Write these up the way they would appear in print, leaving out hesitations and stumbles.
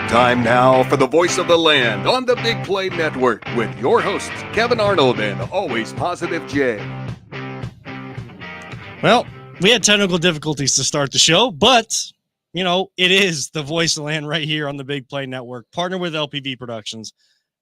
Time now for the voice of the land on the Big Play Network with your hosts, Kevin Arnold and Always Positive Jay. Well, we had technical difficulties to start the show, but, you know, it is the voice of the land right here on the Big Play Network, partnered with LPV Productions.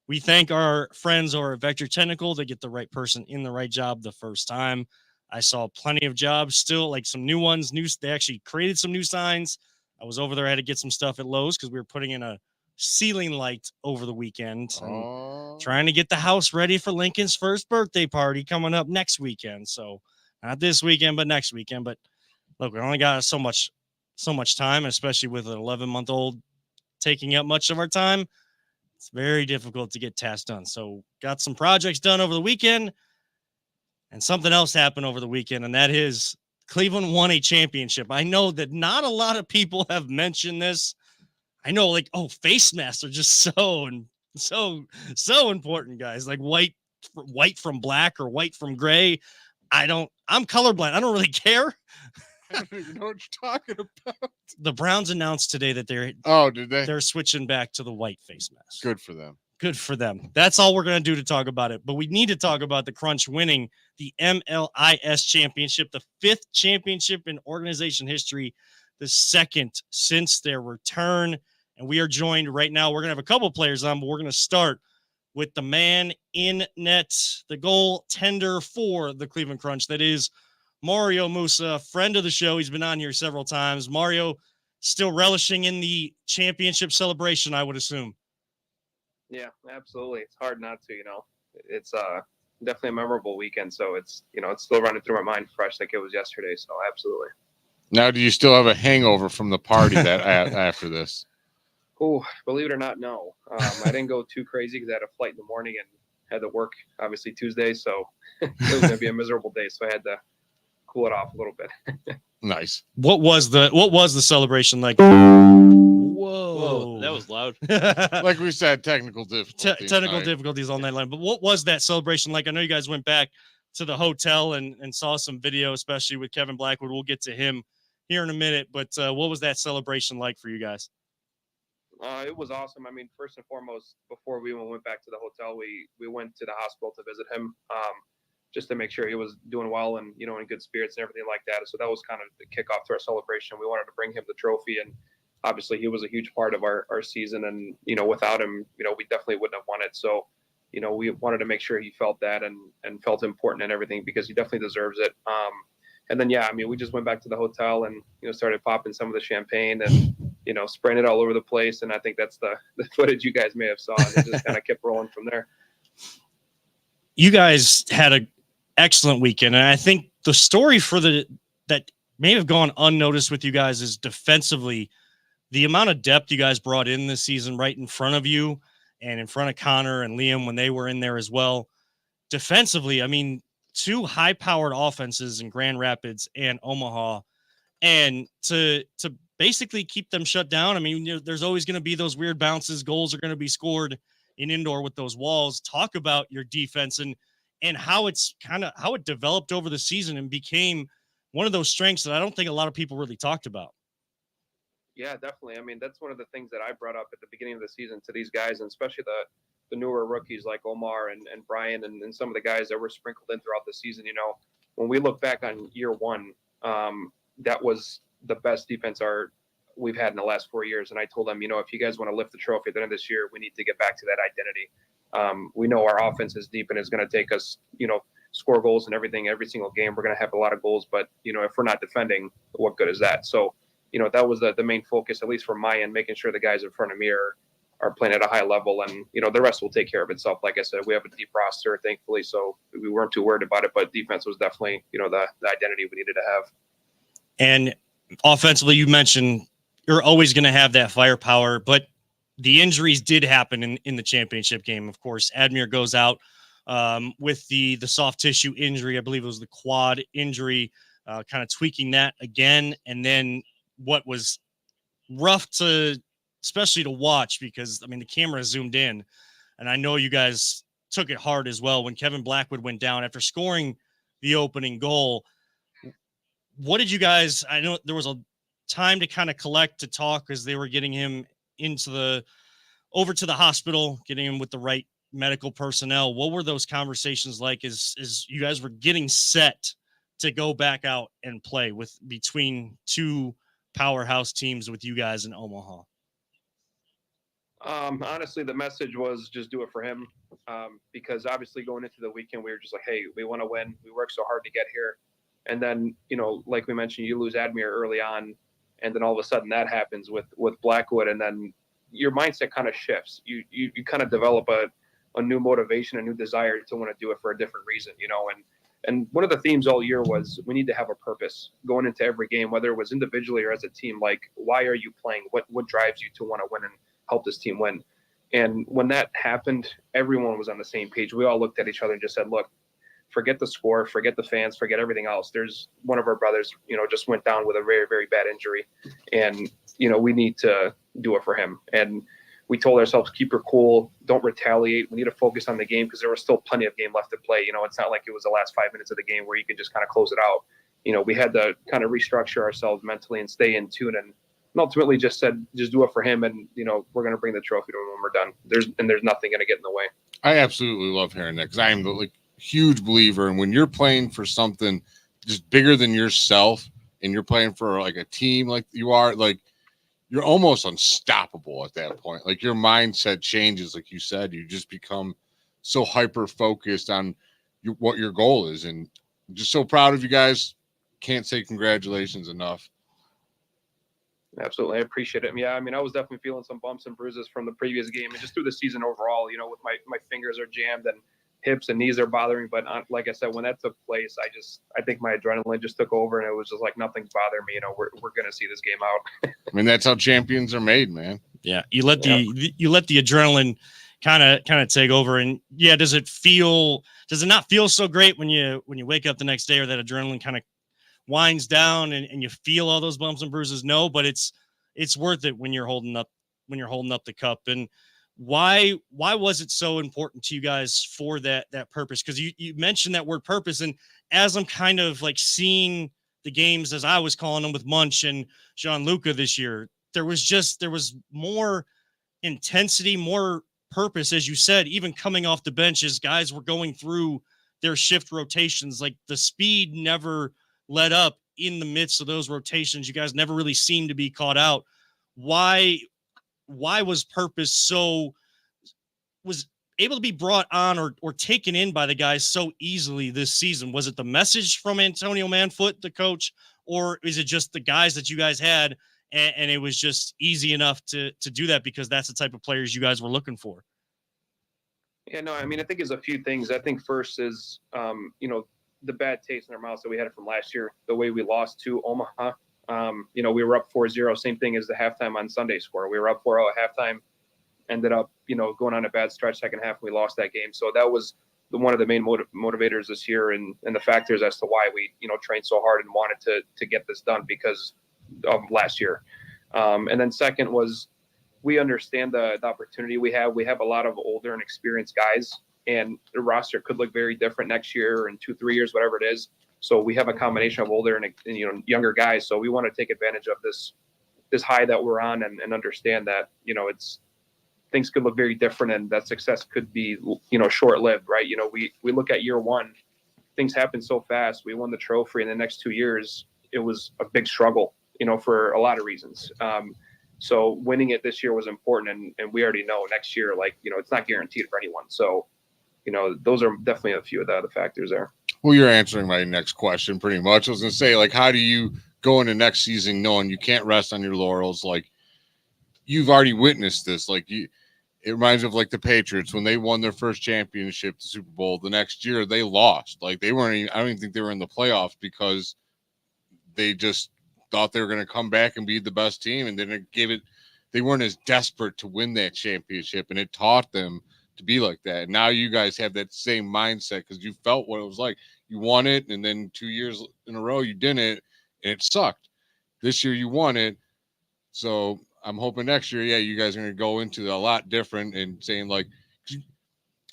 We thank our friends over at Vector Technical to get the right person in the right job the first time. I saw plenty of jobs still, like some new ones. They actually created some new signs. I was over there. I had to get some stuff at Lowe's because we were putting in a ceiling light over the weekend and trying to get the house ready for Lincoln's first birthday party coming up next weekend. So not this weekend, but next weekend. But look, we only got so much time, especially with an 11-month-old taking up much of our time. It's very difficult to get tasks done. So got some projects done over the weekend, and something else happened over the weekend, and that is Cleveland won a championship. I know that not a lot of people have mentioned this. I know, like, face masks are just so important, guys. Like white from black or white from gray. I'm colorblind. I don't really care. I don't even know what you're talking about. The Browns announced today that did they? They're switching back to the white face mask. Good for them. Good for them. That's all we're going to do to talk about it. But we need to talk about the Crunch winning the MLIS Championship, the 5th championship in organization history, the 2nd since their return. And we are joined right now. We're going to have a couple players on, but we're going to start with the man in net, the goaltender for the Cleveland Crunch. That is Marijo Musa, friend of the show. He's been on here several times. Marijo, still relishing in the championship celebration, I would assume. Yeah, absolutely. It's hard not to, it's definitely a memorable weekend. So it's still running through my mind fresh like it was yesterday. So absolutely. Now, do you still have a hangover from the party that after this? Oh, believe it or not, no. I didn't go too crazy because I had a flight in the morning and had to work obviously Tuesday. So it was going to be a miserable day. So I had to cool it off a little bit. Nice. What was the celebration like? Whoa, that was loud. Like we said, technical difficulties. Difficulties all night long. But what was that celebration like? I know you guys went back to the hotel and saw some video, especially with Kevin Blackwood. We'll get to him here in a minute. But what was that celebration like for you guys? It was awesome. I mean, first and foremost, before we even went back to the hotel, we went to the hospital to visit him just to make sure he was doing well and, in good spirits and everything like that. So that was kind of the kickoff to our celebration. We wanted to bring him the trophy, and obviously he was a huge part of our season, and, without him, we definitely wouldn't have won it. So, we wanted to make sure he felt that and felt important and everything, because he definitely deserves it. And then, we just went back to the hotel and, started popping some of the champagne and, spraying it all over the place. And I think that's the footage you guys may have saw, and it just kind of kept rolling from there. You guys had an excellent weekend. And I think the story that may have gone unnoticed with you guys is defensively, the amount of depth you guys brought in this season right in front of you and in front of Connor and Liam when they were in there as well. Defensively, I mean, 2 high-powered offenses in Grand Rapids and Omaha, and to basically keep them shut down. I mean, there's always going to be those weird bounces. Goals are going to be scored in indoor with those walls. Talk about your defense and how it developed over the season and became one of those strengths that I don't think a lot of people really talked about. Yeah, definitely. I mean, that's one of the things that I brought up at the beginning of the season to these guys, and especially the newer rookies like Omar and Brian and some of the guys that were sprinkled in throughout the season. When we look back on year one, that was the best defense we've had in the last 4 years. And I told them, if you guys want to lift the trophy at the end of this year, we need to get back to that identity. We know our offense is deep and it's going to take us, score goals and everything every single game. We're going to have a lot of goals, but if we're not defending, what good is that? So, that was the main focus, at least from my end, making sure the guys in front of me are playing at a high level, and, the rest will take care of itself. Like I said, we have a deep roster, thankfully, so we weren't too worried about it, but defense was definitely, the identity we needed to have. And offensively, you mentioned you're always going to have that firepower, but the injuries did happen in the championship game. Of course, Admir goes out with the soft tissue injury. I believe it was the quad injury, kind of tweaking that again. And then what was rough especially to watch, because I mean, the camera zoomed in, and I know you guys took it hard as well when Kevin Blackwood went down after scoring the opening goal. What did you guys, I know there was a time to kind of collect, to talk, as they were getting him over to the hospital, getting him with the right medical personnel. What were those conversations like as you guys were getting set to go back out and play between two powerhouse teams with you guys in Omaha? Honestly, the message was just do it for him. Because obviously going into the weekend, we were just like, hey, we want to win. We worked so hard to get here. And then, like we mentioned, you lose Admir early on, and then all of a sudden that happens with Blackwood. And then your mindset kind of shifts. You kind of develop a new motivation, a new desire to want to do it for a different reason, and one of the themes all year was we need to have a purpose going into every game, whether it was individually or as a team. Like, why are you playing? What drives you to want to win and help this team win? And when that happened, everyone was on the same page. We all looked at each other and just said, look, forget the score, forget the fans, forget everything else. There's one of our brothers, just went down with a very, very bad injury. And, we need to do it for him. And we told ourselves, keep your cool, don't retaliate. We need to focus on the game because there was still plenty of game left to play. It's not like it was the last 5 minutes of the game where you could just kind of close it out. We had to kind of restructure ourselves mentally and stay in tune, and ultimately just said, just do it for him. And, we're going to bring the trophy to him when we're done. There's nothing going to get in the way. I absolutely love hearing that because I am the huge believer. And when you're playing for something just bigger than yourself and you're playing for like a team, like you are, like you're almost unstoppable at that point. Like your mindset changes. Like you said, you just become so hyper focused on what your goal is. And I'm just so proud of you guys. Can't say congratulations enough. Absolutely. I appreciate it. Yeah, I was definitely feeling some bumps and bruises from the previous game and just through the season overall, with my fingers are jammed and hips and knees are bothering. But like I said, when that took place, I think my adrenaline just took over and it was just like, nothing's bothering me. We're going to see this game out. That's how champions are made, man. Yeah. You let the adrenaline kind of take over. And yeah, does it not feel so great when you wake up the next day or that adrenaline kind of winds down and you feel all those bumps and bruises? No, but it's worth it when you're holding up the cup. And why was it so important to you guys for that purpose? Because you mentioned that word purpose, and as I'm kind of like seeing the games as I was calling them with Munch and Gianluca this year, there was more intensity, more purpose, as you said, even coming off the bench as guys were going through their shift rotations. Like the speed never let up in the midst of those rotations. You guys never really seemed to be caught out. Why was purpose was able to be brought on or taken in by the guys so easily this season? Was it the message from Antonio Manfoot, the coach, or is it just the guys that you guys had and it was just easy enough to do that because that's the type of players you guys were looking for? Yeah, no, I think it's a few things. I think first is, the bad taste in our mouths that we had from last year, the way we lost to Omaha. We were up 4-0, same thing as the halftime on Sunday score. We were up 4-0 at halftime, ended up, going on a bad stretch second half. We lost that game. So that was one of the main motivators this year and the factors as to why we, trained so hard and wanted to get this done because of last year. And then second was we understand the opportunity we have. We have a lot of older and experienced guys, and the roster could look very different next year or in 2-3 years, whatever it is. So we have a combination of older and younger guys. So we want to take advantage of this high that we're on and understand that, things could look very different and that success could be, short-lived, right? We look at year one, things happen so fast. We won the trophy in the next 2 years. It was a big struggle, for a lot of reasons. So winning it this year was important. And we already know next year, it's not guaranteed for anyone. So, those are definitely a few of the other factors there. Well, you're answering my next question pretty much. I was going to say, how do you go into next season knowing you can't rest on your laurels? You've already witnessed this. It reminds me of the Patriots when they won their first championship, the Super Bowl. The next year they lost. They weren't even, I don't even think they were in the playoffs because they just thought they were going to come back and be the best team. And then they weren't as desperate to win that championship. And it taught them to be like that. And now you guys have that same mindset because you felt what it was like. You won it, and then 2 years in a row you didn't, and it sucked. This year you won it. So I'm hoping next year, you guys are going to go into a lot different and saying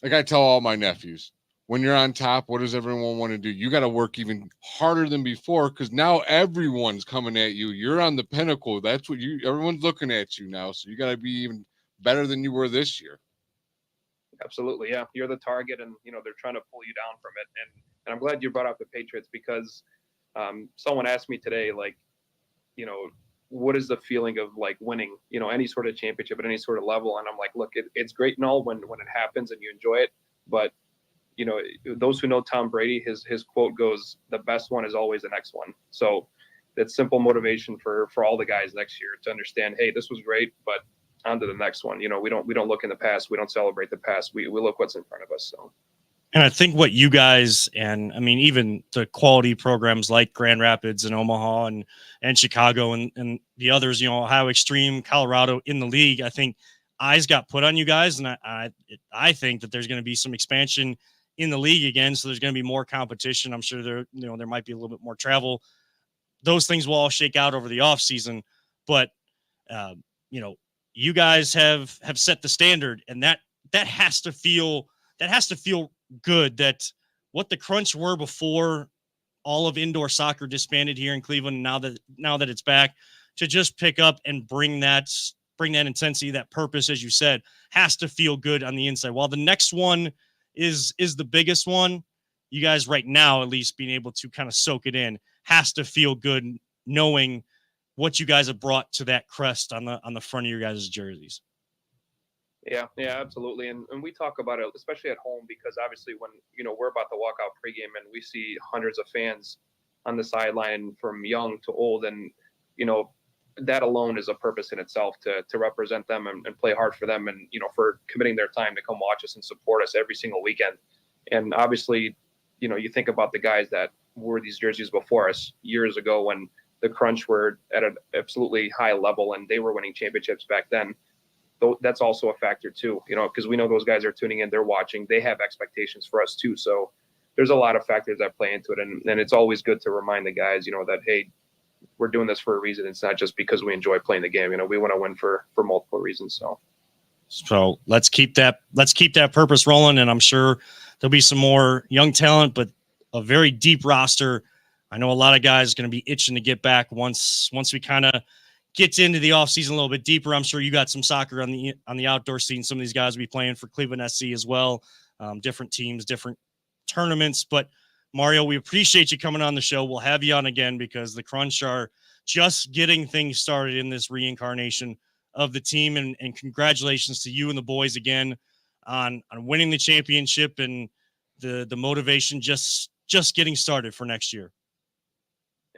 I tell all my nephews, when you're on top, what does everyone want to do? You got to work even harder than before because now everyone's coming at you. You're on the pinnacle. That's what everyone's looking at you now. So you got to be even better than you were this year. Absolutely. Yeah. You're the target and, they're trying to pull you down from it. And I'm glad you brought up the Patriots because someone asked me today, like, what is the feeling of like winning, any sort of championship at any sort of level? And I'm like, look, it's great and all when it happens and you enjoy it. But, those who know Tom Brady, his quote goes, the best one is always the next one. So that's simple motivation for all the guys next year to understand, hey, this was great, but on to the next one. We don't look in the past. We don't celebrate the past. We look what's in front of us. So. And I think what you guys, and I mean, even the quality programs like Grand Rapids and Omaha and Chicago and the others, Ohio Extreme, Colorado in the league, I think eyes got put on you guys. And I think that there's going to be some expansion in the league again. So there's going to be more competition. I'm sure there might be a little bit more travel. Those things will all shake out over the off season, but you guys have set the standard, and that has to feel good. That what the Crunch were before all of indoor soccer disbanded here in Cleveland, now that it's back, to just pick up and bring that intensity, that purpose, as you said, has to feel good on the inside. While the next one is the biggest one, you guys right now, at least being able to kind of soak it in, has to feel good knowing what you guys have brought to that crest on the front of your guys' jerseys. Yeah, absolutely. And we talk about it, especially at home, because obviously when, we're about to walk out pregame and we see hundreds of fans on the sideline from young to old. And, that alone is a purpose in itself to represent them and play hard for them. And, for committing their time to come watch us and support us every single weekend. And obviously, you think about the guys that wore these jerseys before us years ago when the Crunch were at an absolutely high level and they were winning championships back then. That's also a factor too, because we know those guys are tuning in, they're watching, they have expectations for us too. So there's a lot of factors that play into it. And it's always good to remind the guys, that, hey, we're doing this for a reason. It's not just because we enjoy playing the game. We want to win for multiple reasons. So let's keep that purpose rolling. And I'm sure there'll be some more young talent, but a very deep roster. I know a lot of guys are going to be itching to get back once we kind of get into the offseason a little bit deeper. I'm sure you got some soccer on the outdoor scene. Some of these guys will be playing for Cleveland SC as well. Different teams, different tournaments. But Marijo, we appreciate you coming on the show. We'll have you on again because the Crunch are just getting things started in this reincarnation of the team. And congratulations to you and the boys again on winning the championship and the motivation just getting started for next year.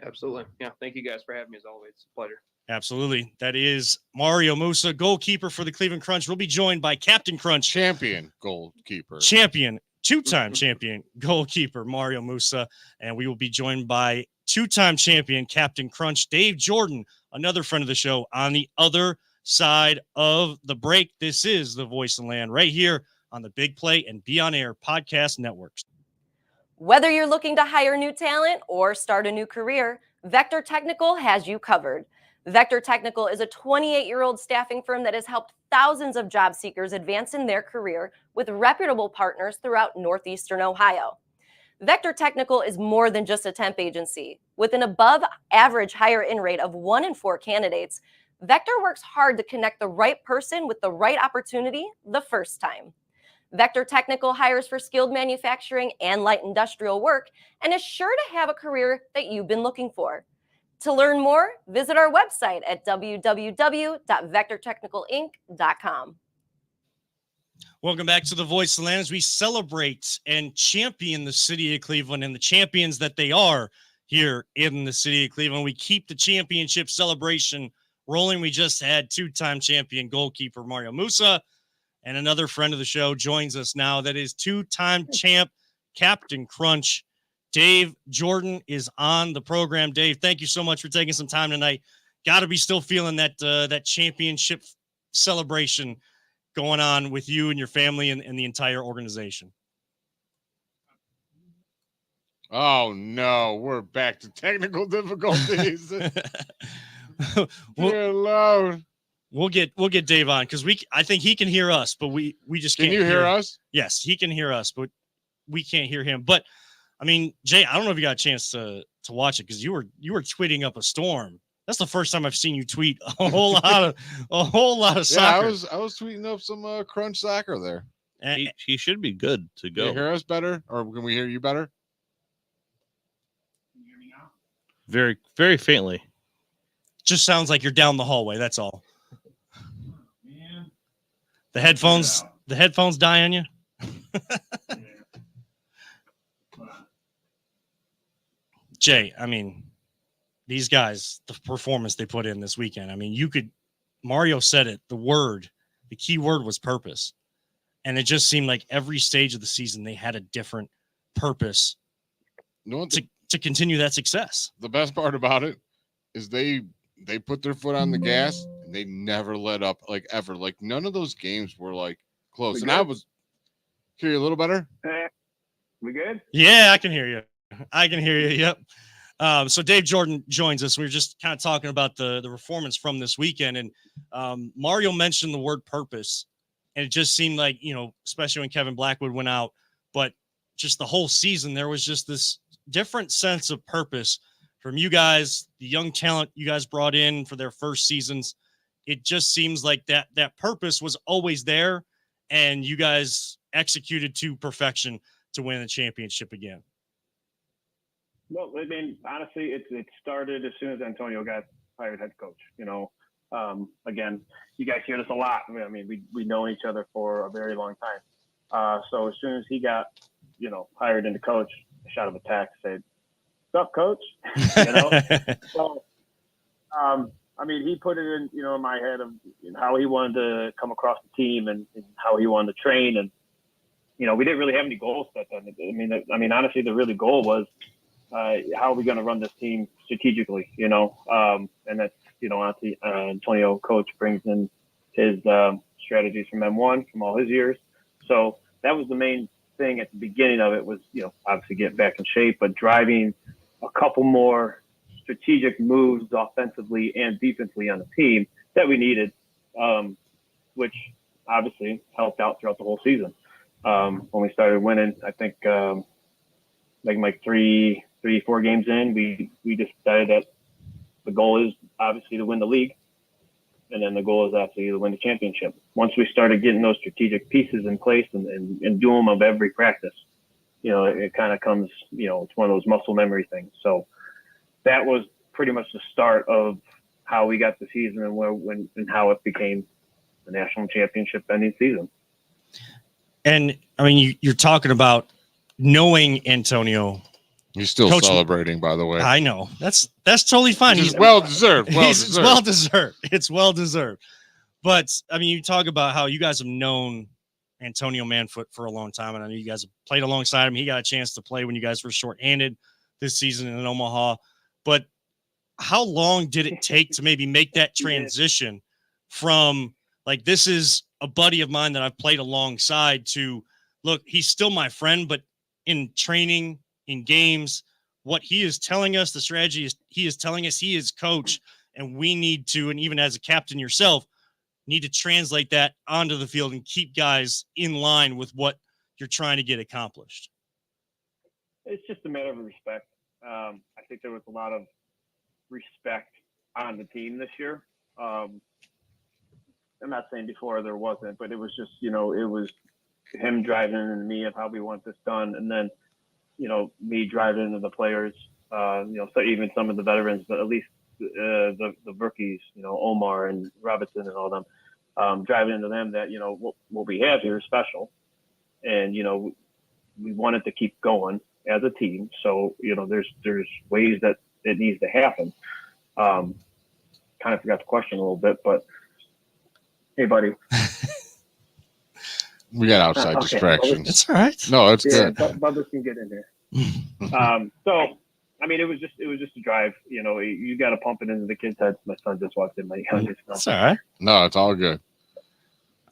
Absolutely. Yeah. Thank you guys for having me as always. It's a pleasure. Absolutely. That is Marijo Musa, goalkeeper for the Cleveland Crunch. We'll be joined by Captain Crunch. Champion goalkeeper. Two-time champion goalkeeper Marijo Musa. And we will be joined by two-time champion Captain Crunch, Dave Jordan, another friend of the show, on the other side of the break. This is The Voice of the Land right here on the Big Play and Be On Air podcast networks. Whether you're looking to hire new talent or start a new career, Vector Technical has you covered. Vector Technical is a 28-year-old staffing firm that has helped thousands of job seekers advance in their career with reputable partners throughout Northeastern Ohio. Vector Technical is more than just a temp agency. With an above-average hire-in rate of 1 in 4 candidates, Vector works hard to connect the right person with the right opportunity the first time. Vector Technical hires for skilled manufacturing and light industrial work and is sure to have a career that you've been looking for. To learn more, visit our website at www.vectortechnicalinc.com. Welcome back to The Voice of the Land as we celebrate and champion the city of Cleveland and the champions that they are here in the city of Cleveland. We keep the championship celebration rolling. We just had two-time champion goalkeeper Marijo Musa, and another friend of the show joins us now. That is two-time champ Captain Crunch. Dave Jordan is on the program. Dave, thank you so much for taking some time tonight. Got to be still feeling that championship celebration going on with you and your family and the entire organization. Oh no, we're back to technical difficulties. Dear Lord. We'll get Dave on because I think he can hear us, but we just can't Can you hear us? Yes, he can hear us, but we can't hear him. But I mean, Jay, I don't know if you got a chance to watch it because you were tweeting up a storm. That's the first time I've seen you tweet a whole lot of soccer. Yeah, I was tweeting up some crunch soccer there. He should be good to go. Can you hear us better, or can we hear you better? Can you hear me now? Very, very faintly. Just sounds like you're down the hallway. That's all. Man. The headphones die on you. Yeah. Jay, I mean, these guys, the performance they put in this weekend. I mean, Mario said it. The key word was purpose. And it just seemed like every stage of the season, they had a different purpose to continue that success. The best part about it is they put their foot on the gas and they never let up, like ever. Like none of those games were like close. And I was hear you a little better. We good? Yeah, I can hear you. Yep. So Dave Jordan joins us. We were just kind of talking about the performance from this weekend, and Mario mentioned the word purpose, and it just seemed like, especially when Kevin Blackwood went out, but just the whole season, there was just this different sense of purpose from you guys, the young talent you guys brought in for their first seasons. It just seems like that purpose was always there, and you guys executed to perfection to win the championship again. Well, I mean, honestly, it started as soon as Antonio got hired head coach. Again, you guys hear this a lot. I mean, we know each other for a very long time. So as soon as he got, hired into coach, I shot him a text, said, "What's up, coach?" So, I mean, he put it in, in my head of how he wanted to come across the team and how he wanted to train. And, we didn't really have any goals set then. I mean, honestly, the really goal was, how are we going to run this team strategically, and that's, honestly, Antonio coach brings in his strategies from M1 from all his years. So that was the main thing at the beginning of it was, obviously getting back in shape, but driving a couple more strategic moves offensively and defensively on the team that we needed, which obviously helped out throughout the whole season. When we started winning, I think, like 3-4 games in, we just decided that the goal is obviously to win the league, and then the goal is actually to win the championship. Once we started getting those strategic pieces in place and do them of every practice, it kind of comes, it's one of those muscle memory things. So that was pretty much the start of how we got the season and how it became the national championship ending season. And I mean, you're talking about knowing Antonio. He's still Coach, celebrating, by the way. I know that's totally fine. He's well deserved. It's well deserved. It's well deserved. But I mean, you talk about how you guys have known Antonio Manfoot for a long time, and I know you guys have played alongside him. He got a chance to play when you guys were shorthanded this season in Omaha. But how long did it take to maybe make that transition from like, this is a buddy of mine that I've played alongside, to look, he's still my friend, but in training, in games, what he is telling us, the strategy is he is telling us, he is coach, and we need to, and even as a captain yourself, need to translate that onto the field and keep guys in line with what you're trying to get accomplished? It's just a matter of respect. I think there was a lot of respect on the team this year. I'm not saying before there wasn't, but it was just, it was him driving into me of how we want this done. And then, me driving into the players, so even some of the veterans, but at least the rookies, Omar and Robinson and all them, driving into them that, what we have here is special. And, we wanted to keep going as a team. So, there's ways that it needs to happen. Kind of forgot the question a little bit, but hey, buddy. We got outside distractions. It's all right. No, it's good. Bubba can get in here. So, I mean, it was just a drive. You got to pump it into the kids' heads. My son just walked in. My youngest son. That's all right. No, it's all good.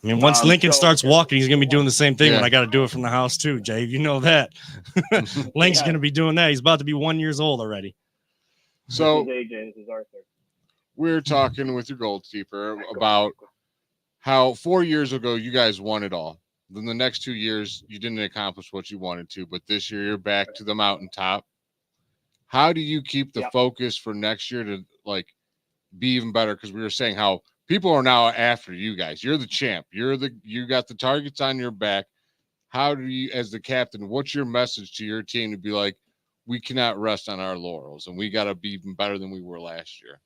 I mean, once Lincoln starts walking, he's going to be doing the same thing when I got to do it from the house too, Jay. You know that. Link's going to be doing that. He's about to be 1 year old already. So, this is AJ, this is Arthur. We're talking with your goalkeeper about how 4 years ago you guys won it all. then the next 2 years you didn't accomplish what you wanted to, but this year you're back to the mountaintop. How do you keep the focus for next year to like be even better? Because we were saying how people are now after you guys. You're the champ. You got the targets on your back. How do you, as the captain, what's your message to your team to be like, we cannot rest on our laurels and we got to be even better than we were last year?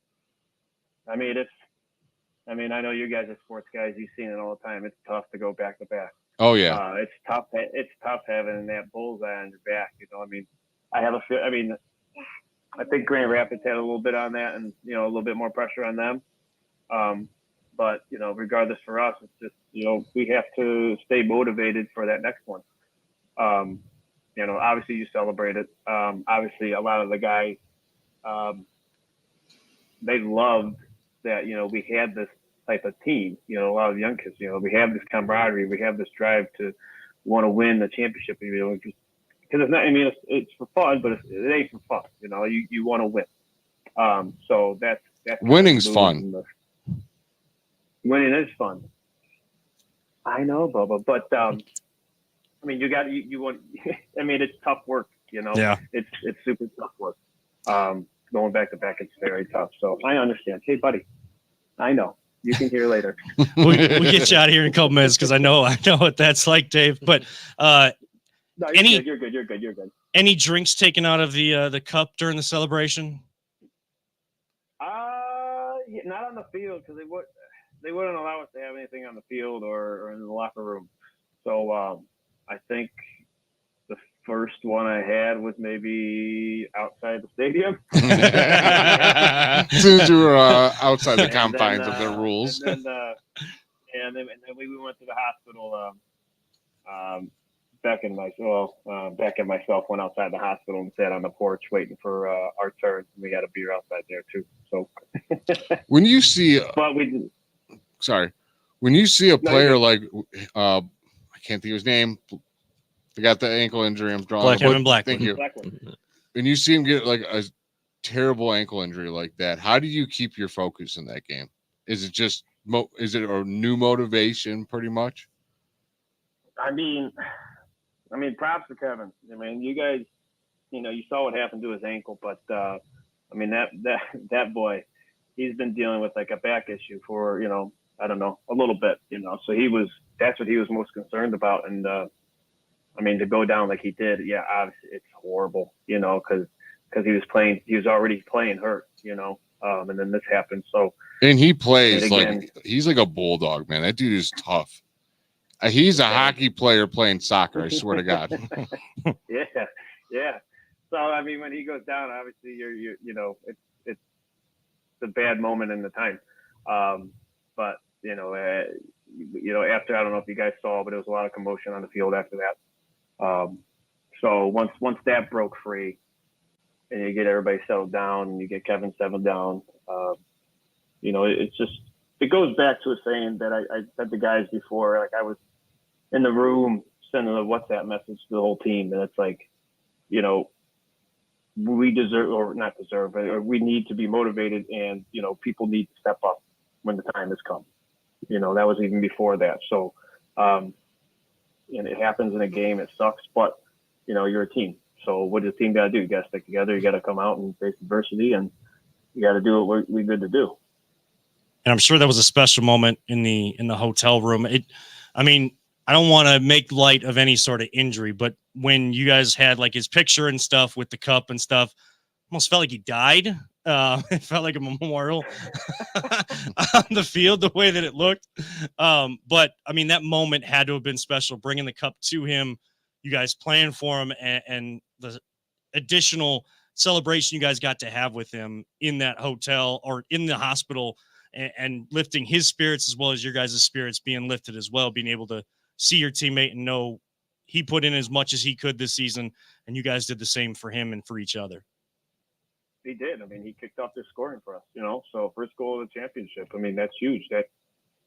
I mean, I know you guys are sports guys. You've seen it all the time. It's tough to go back to back. Oh yeah. It's tough. It's tough having that bullseye on your back. You know, I mean, I think Grand Rapids had a little bit on that, and a little bit more pressure on them. But regardless for us, it's just we have to stay motivated for that next one. Obviously you celebrate it. Obviously a lot of the guys, they loved that we had this type of team. A lot of young kids. We have this camaraderie. We have this drive to want to win the championship. Because it's not. I mean, it's for fun, but it ain't for fun. You want to win. So that's winning's fun. Winning is fun. I know, Bubba, but I mean, you want. I mean, it's tough work. Yeah. It's super tough work. Going back to back, it's very tough. So I understand. Hey, buddy, I know. You can hear later. we'll get you out of here in a couple minutes because I know what that's like, Dave. But no, you're good. Any drinks taken out of the cup during the celebration? Not on the field because they wouldn't allow us to have anything on the field or in the locker room. So I think the first one I had was maybe outside the stadium. Since you were outside the confines of their rules. And then we went to the hospital. Beck and myself went outside the hospital and sat on the porch waiting for our turn. We had a beer outside there too. So when you see, when you see a player like I can't think of his name. They got the ankle injury. I'm drawing. Blackman. Thank you. When you see him get like a terrible ankle injury like that, how do you keep your focus in that game? Is it just is it a new motivation, pretty much? I mean, props to Kevin. I mean, you guys, you saw what happened to his ankle, but I mean that boy, he's been dealing with like a back issue for I don't know, a little bit, so that's what he was most concerned about, and I mean, to go down like he did, yeah, obviously it's horrible, because he was already playing hurt, and then this happened. So, and he plays he's like a bulldog, man. That dude is tough. He's a hockey player playing soccer. I swear to God. Yeah. So I mean, when he goes down, obviously it's a bad moment in the time. But after, I don't know if you guys saw, but there was a lot of commotion on the field after that. So once that broke free, and you get everybody settled down, and you get Kevin settled down, it's just, it goes back to a saying that I said to guys before. Like, I was in the room sending a WhatsApp message to the whole team, and it's like, we deserve, or not deserve, but we need to be motivated, and people need to step up when the time has come. That was even before that. So, and it happens in a game. It sucks, but you're a team. So what does the team got to do? You got to stick together. You got to come out and face adversity, and you got to do what we're good to do. And I'm sure that was a special moment in the hotel room. I mean, I don't want to make light of any sort of injury, but when you guys had like his picture and stuff with the cup and stuff, almost felt like he died. It felt like a memorial on the field, the way that it looked. But I mean, that moment had to have been special, bringing the cup to him, you guys playing for him, and the additional celebration you guys got to have with him in that hotel or in the hospital, and lifting his spirits as well as your guys' spirits being lifted as well, being able to see your teammate and know he put in as much as he could this season, and you guys did the same for him and for each other. He did. I mean, he kicked off their scoring for us, so first goal of the championship. I mean, that's huge.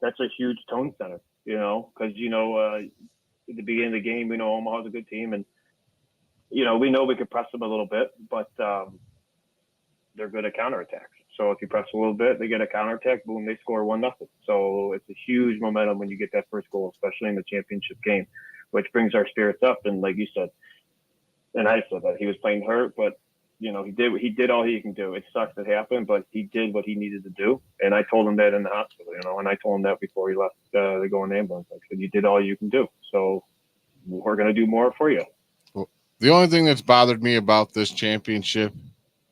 That's a huge tone setter, because, at the beginning of the game, we know Omaha's a good team, and, we know we could press them a little bit, but they're good at counterattacks. So if you press a little bit, they get a counterattack, boom, they score 1-0. So it's a huge momentum when you get that first goal, especially in the championship game, which brings our spirits up. And like you said, and I said that he was playing hurt, but you know, he did all he can do. It sucks it happened, but he did what he needed to do. And I told him that in the hospital, you know, and I told him that before he left to go in the ambulance. I said, you did all you can do. So we're going to do more for you. Well, the only thing that's bothered me about this championship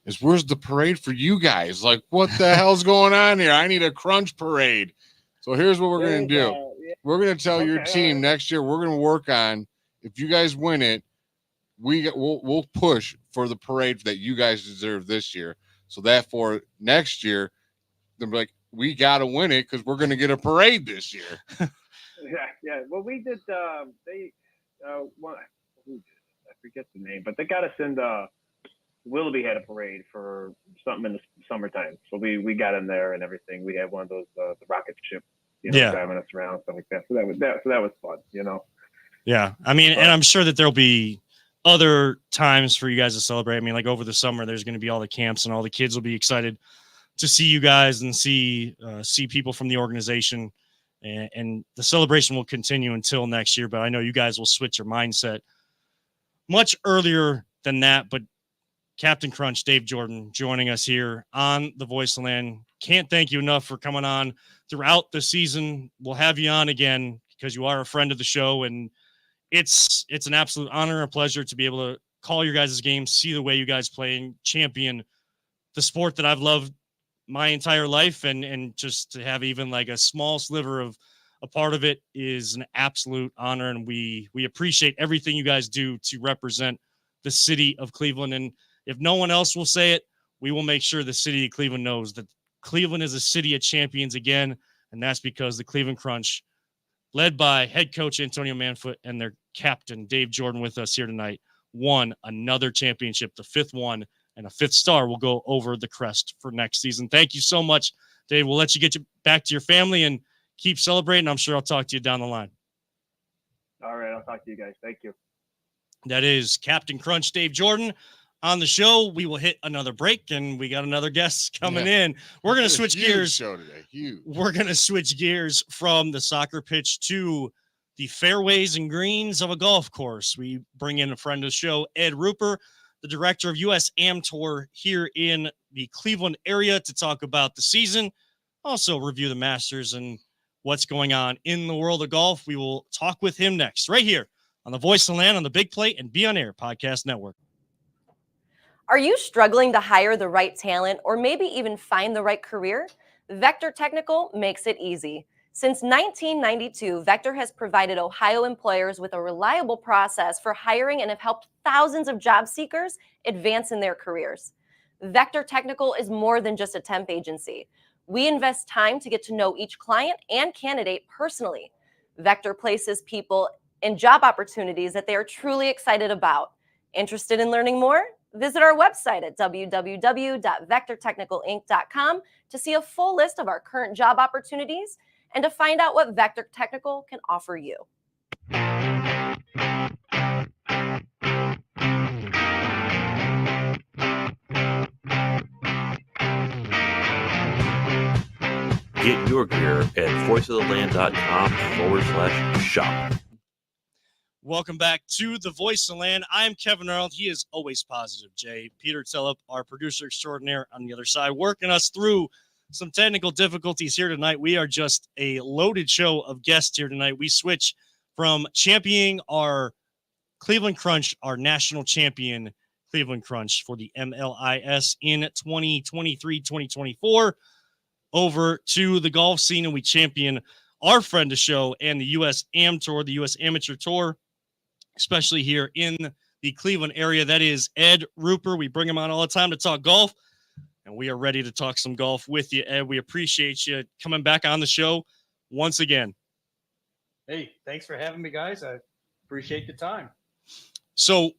is where's the parade for you guys? Like, what the hell's going on here? I need a crunch parade. So here's what we're going to do. We're going to tell your team next year, we're going to work on, if you guys win it, we'll push for the parade that you guys deserve this year. So that for next year, they're like, we got to win it because we're going to get a parade this year. Yeah. Well, we did. I forget the name, but they got us in the Willoughby had a parade for something in the summertime. So we got in there and everything. We had one of those the rocket ship, driving us around, stuff like that. So that was fun, you know. Yeah, I mean, and I'm sure that there'll be other times for you guys to celebrate. I mean, like over the summer, there's going to be all the camps and all the kids will be excited to see you guys and see people from the organization, and the celebration will continue until next year. But I know you guys will switch your mindset much earlier than that. But Captain Crunch, Dave Jordan, joining us here on The Voice of the Land. Can't thank you enough for coming on throughout the season. We'll have you on again because you are a friend of the show, and it's an absolute honor and a pleasure to be able to call your guys' games, see the way you guys play, and champion the sport that I've loved my entire life, and just to have even like a small sliver of a part of it is an absolute honor. And we appreciate everything you guys do to represent the city of Cleveland. And if no one else will say it, we will make sure the city of Cleveland knows that Cleveland is a city of champions again. And that's because the Cleveland Crunch, led by head coach Antonio Manfoot and their captain, Dave Jordan, with us here tonight, won another championship, the fifth one, and a fifth star will go over the crest for next season. Thank you so much, Dave. We'll let you get back to your family and keep celebrating. I'm sure I'll talk to you down the line. All right. I'll talk to you guys. Thank you. That is Captain Crunch, Dave Jordan. On the show, we will hit another break, and we got another guest coming in. We're going to switch gears. Show today. Huge. We're going to switch gears from the soccer pitch to the fairways and greens of a golf course. We bring in a friend of the show, Ed Ruper, the director of US Am Tour here in the Cleveland area, to talk about the season, also review the Masters and what's going on in the world of golf. We will talk with him next, right here on the Voice of the Land on the Big Plate and Be On Air Podcast Network. Are you struggling to hire the right talent or maybe even find the right career? Vector Technical makes it easy. Since 1992, Vector has provided Ohio employers with a reliable process for hiring and have helped thousands of job seekers advance in their careers. Vector Technical is more than just a temp agency. We invest time to get to know each client and candidate personally. Vector places people in job opportunities that they are truly excited about. Interested in learning more? Visit our website at www.vectortechnicalinc.com to see a full list of our current job opportunities and to find out what Vector Technical can offer you. Get your gear at voiceoftheland.com/shop. Welcome back to The Voice of the Land. I'm Kevin Arnold. He is always positive, Jay. Peter Tellup, our producer extraordinaire on the other side, working us through some technical difficulties here tonight. We are just a loaded show of guests here tonight. We switch from championing our Cleveland Crunch, our national champion Cleveland Crunch for the MLIS in 2023-2024, over to the golf scene, and we champion our friend of the show and the US Am Tour, the US Amateur Tour, especially here in the Cleveland area. That is Ed Ruper. We bring him on all the time to talk golf, and we are ready to talk some golf with you, Ed. We appreciate you coming back on the show once again. Hey, thanks for having me, guys. I appreciate the time. So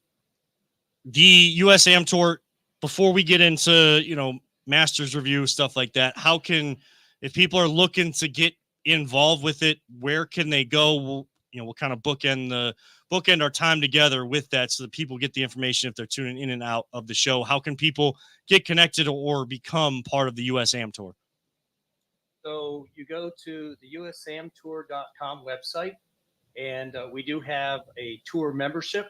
the US Am Tour, before we get into, Masters review, stuff like that, how can, if people are looking to get involved with it, where can they go? we'll kind of bookend our time together with that so that people get the information if they're tuning in and out of the show. How can people get connected or become part of the USAM Tour? So you go to the usamtour.com website, and we do have a tour membership.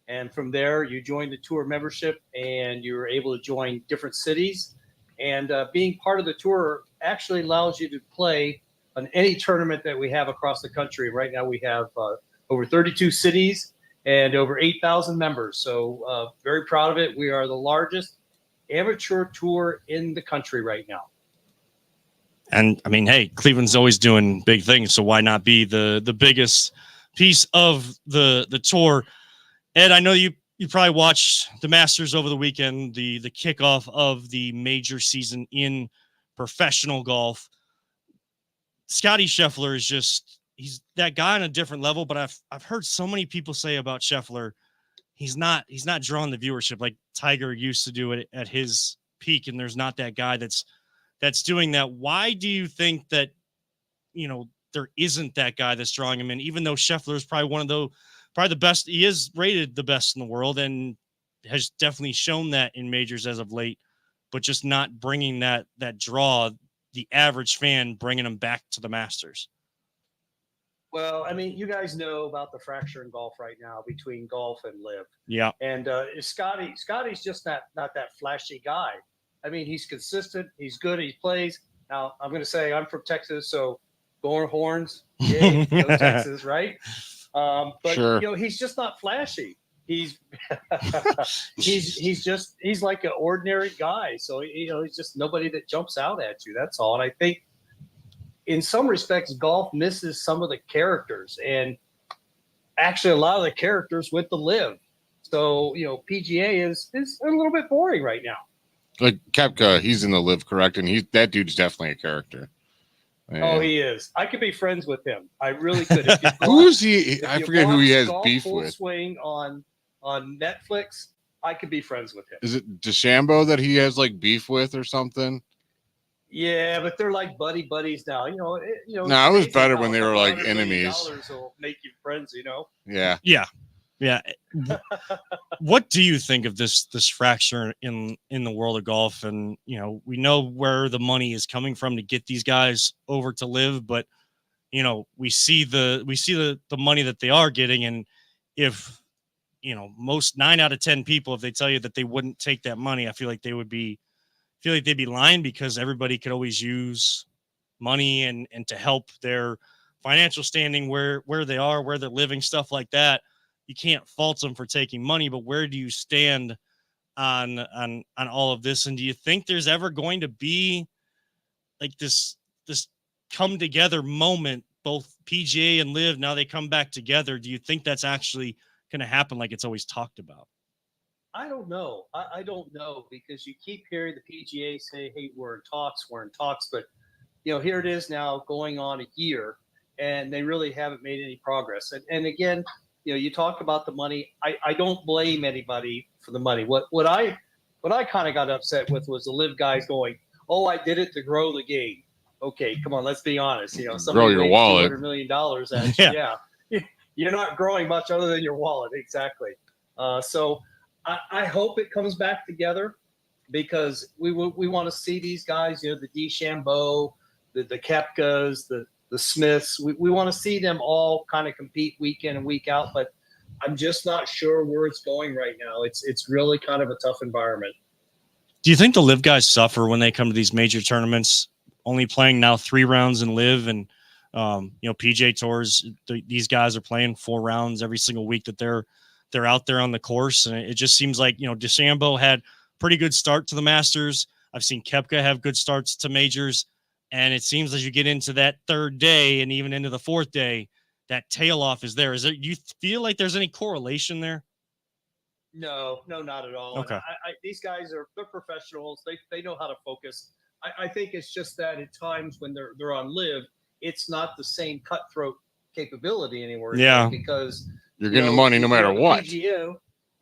And from there, you join the tour membership, and you're able to join different cities. And being part of the tour actually allows you to play on any tournament that we have across the country. Right now, we have over 32 cities and over 8,000 members. So very proud of it. We are the largest amateur tour in the country right now. And I mean, hey, Cleveland's always doing big things, so why not be the biggest piece of the tour? Ed, I know you probably watched the Masters over the weekend, the kickoff of the major season in professional golf. Scotty Scheffler is he's that guy on a different level, but I've heard so many people say about Scheffler, he's not drawing the viewership like Tiger used to do it at his peak, and there's not that guy that's doing that. Why do you think that, there isn't that guy that's drawing him in, even though Scheffler is probably probably the best? He is rated the best in the world and has definitely shown that in majors as of late, but just not bringing that draw, the average fan bringing him back to the Masters. Well, I mean, you guys know about the fracture in golf right now between golf and live. Yeah. And Scotty's just not that flashy guy. I mean, he's consistent. He's good. He plays. Now, I'm going to say I'm from Texas, so going horns, yay, go Texas, right? But Sure. He's just not flashy. He's he's like an ordinary guy. So he's just nobody that jumps out at you. That's all. And I think in some respects, golf misses some of the characters, and actually a lot of the characters with the live. So PGA is a little bit boring right now. Like Koepka, he's in the live, correct? And that dude's definitely a character. Oh, he is. I could be friends with him. I really could. Who is he? I forget who he has beef Full with. Swing on Netflix. I could be friends with him. Is it DeChambeau that he has like beef with or something? Yeah, but they're like buddies now. No, it was better when they were like enemies. $100 will make you friends. Yeah. Yeah. What do you think of this fracture in the world of golf? And we know where the money is coming from to get these guys over to live, but we see the money that they are getting, and if most 9 out of 10 people, if they tell you that they wouldn't take that money, I feel like they'd be lying, because everybody could always use money and to help their financial standing, where they are, where they're living, stuff like that. You can't fault them for taking money, but where do you stand on all of this? And do you think there's ever going to be like this come together moment, both PGA and live, now they come back together? Do you think that's actually going to happen like it's always talked about? I don't know. I don't know, because you keep hearing the PGA say, hey, we're in talks. But, here it is now going on a year, and they really haven't made any progress. And again, you talk about the money. I don't blame anybody for the money. What I kind of got upset with was the live guys going, oh, I did it to grow the game. Okay, come on, let's be honest. Grow your wallet. $200 million at you. Yeah. You're not growing much other than your wallet. Exactly. So I hope it comes back together, because we want to see these guys, the DeChambeau, the Koepkas, the Smiths. We want to see them all kind of compete week in and week out, but I'm just not sure where it's going right now. It's really kind of a tough environment. Do you think the live guys suffer when they come to these major tournaments, only playing now 3 rounds in live, and PGA Tours, these guys are playing 4 rounds every single week that they're out there on the course? And it just seems like, DeChambeau had pretty good start to the Masters. I've seen Koepka have good starts to majors. And it seems as you get into that 3rd day and even into the 4th day, that tail off is there. You feel like there's any correlation there? No, not at all. Okay. These guys they're professionals. They know how to focus. I think it's just that at times when they're on live, it's not the same cutthroat capability anymore. Yeah. Because you're getting money no matter what. PGA,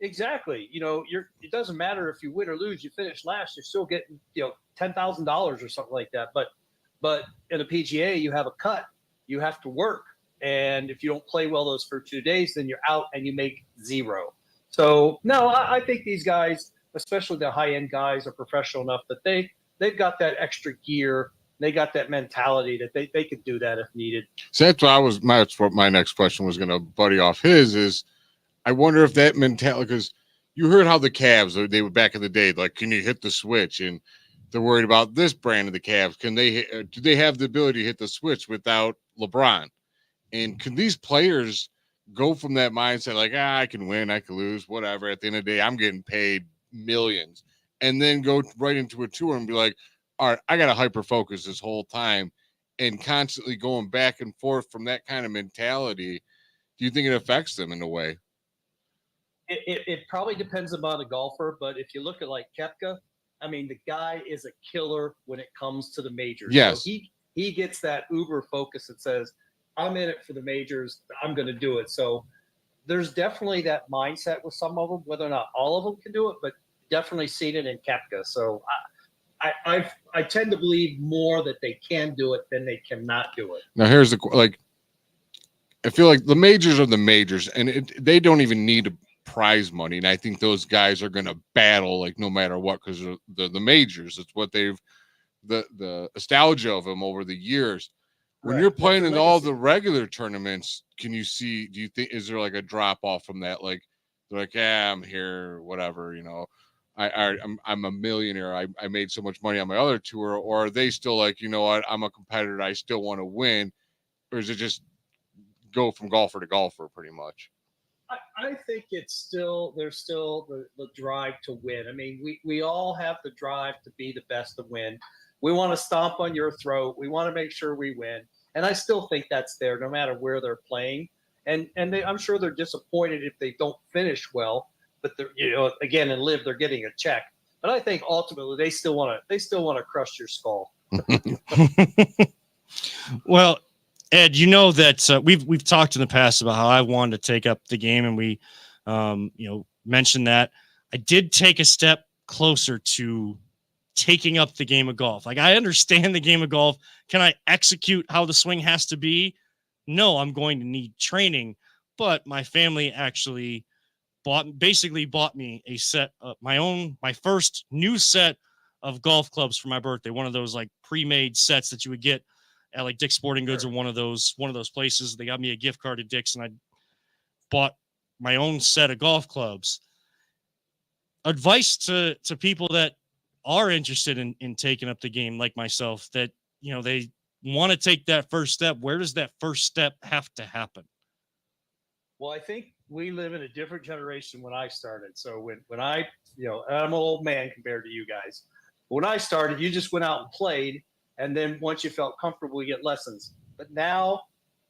exactly. It doesn't matter if you win or lose. You finish last, you're still getting $10,000 or something like that. But in a PGA, you have a cut. You have to work, And if you don't play well those first 2 days, then you're out and you make zero. So no, I think these guys, especially the high-end guys, are professional enough that they've got that extra gear. They got that mentality that they could do that if needed. So that's what my next question was going to buddy off his is, I wonder if that mentality, because you heard how the Cavs, they were back in the day, like, can you hit the switch? And they're worried about this brand of the Cavs. Do they have the ability to hit the switch without LeBron? And can these players go from that mindset, like, I can win, I can lose, whatever. At the end of the day, I'm getting paid millions, and then go right into a tour and be like, all right, I got to hyper focus this whole time, and constantly going back and forth from that kind of mentality. Do you think it affects them in a way? It probably depends upon the golfer, but if you look at like Koepka, I mean, the guy is a killer when it comes to the majors. Yes. So he gets that uber focus that says, I'm in it for the majors, I'm going to do it. So there's definitely that mindset with some of them, whether or not all of them can do it, but definitely seen it in Koepka. So I tend to believe more that they can do it than they cannot do it. Now here's I feel like the majors are the majors, and they don't even need prize money. And I think those guys are going to battle like no matter what, because the majors, it's what the nostalgia of them over the years. When you're playing in all the regular tournaments, do you think, is there like a drop off from that? Like, they're like, I'm here, whatever, I'm a millionaire. I made so much money on my other tour. Or are they still like, you know what, I'm a competitor, I still want to win? Or is it just go from golfer to golfer pretty much? I think there's still the drive to win. I mean, we all have the drive to be the best to win. We want to stomp on your throat. We want to make sure we win. And I still think that's there no matter where they're playing. And I'm sure they're disappointed if they don't finish well, but again, in live, they're getting a check. But I think ultimately they still want to crush your skull. Well, Ed, you know that we've talked in the past about how I wanted to take up the game, and we mentioned that I did take a step closer to taking up the game of golf. Like, I understand the game of golf. Can I execute how the swing has to be? No, I'm going to need training. But my family actually bought me a set of my first new set of golf clubs for my birthday. One of those like pre-made sets that you would get at like Dick's Sporting Goods or one of those places. They got me a gift card to Dick's, and I bought my own set of golf clubs. Advice to people that are interested in taking up the game, like myself, that they want to take that first step. Where does that first step have to happen? Well, I think we live in a different generation when I started. So when I, I'm an old man compared to you guys. When I started, you just went out and played, and then once you felt comfortable, you get lessons. But now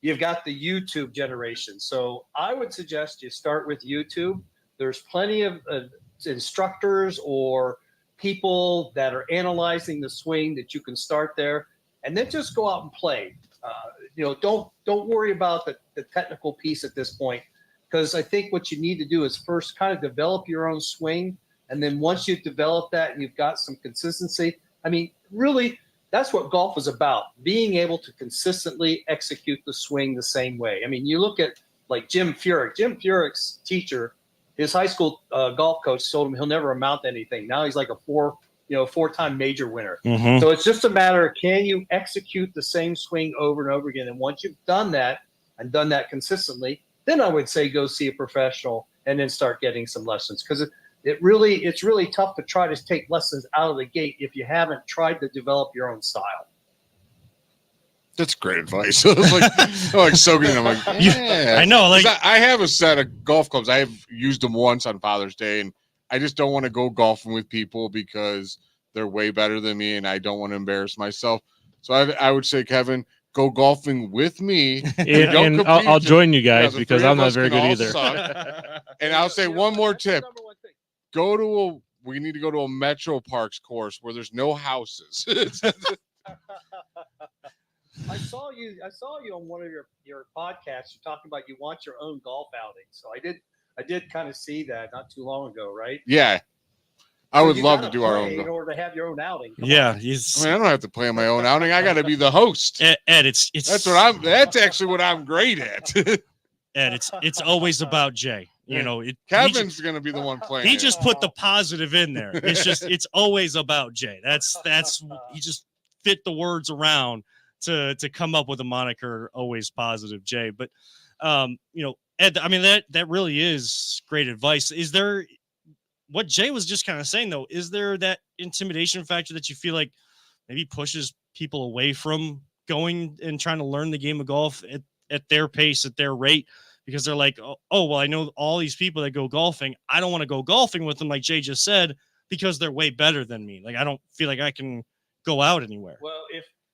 you've got the YouTube generation. So I would suggest you start with YouTube. There's plenty of instructors or people that are analyzing the swing that you can start there, and then just go out and play. Don't worry about the technical piece at this point, because I think what you need to do is first kind of develop your own swing, and then once you've developed that and you've got some consistency, I mean, really, that's what golf is about, being able to consistently execute the swing the same way. I mean, you look at like Jim Furyk's teacher, his high school golf coach told him he'll never amount to anything. Now he's like a four-time major winner. Mm-hmm. So it's just a matter of, can you execute the same swing over and over again? And once you've done that and done that consistently, then I would say go see a professional and then start getting some lessons, because it's really tough to try to take lessons out of the gate if you haven't tried to develop your own style. That's great advice. I'm like soaking it. I'm like, yeah. I know. Like, I have a set of golf clubs. I have used them once on Father's Day, and I just don't want to go golfing with people because they're way better than me, and I don't want to embarrass myself. So I would say, Kevin, go golfing with me. And I'll join you guys because I'm not very good either. And I'll say one more tip. We need to go to a Metro Parks course where there's no houses. I saw you on one of your podcasts. You're talking about you want your own golf outing. So I did kind of see that not too long ago, right? Yeah. I would you love to gotta do our play in own. order to have your own outing. Come Yeah, on. I mean, I don't have to play on my own outing. I got to be the host. Ed, it's That's actually what I'm great at. Ed, it's always about Jay. You know, Kevin's going to be the one playing. he it. just put the positive in there. It's always about Jay. That's he just fit the words around to come up with a moniker, always positive Jay. But you know, Ed, I mean that really is great advice. Is there what Jay was just kind of saying though, is there that intimidation factor that you feel like maybe pushes people away from going and trying to learn the game of golf at their pace, at their rate? Because they're like, oh, well, I know all these people that go golfing. I don't want to go golfing with them, like Jay just said, because they're way better than me. Like, I don't feel like I can go out anywhere. Well,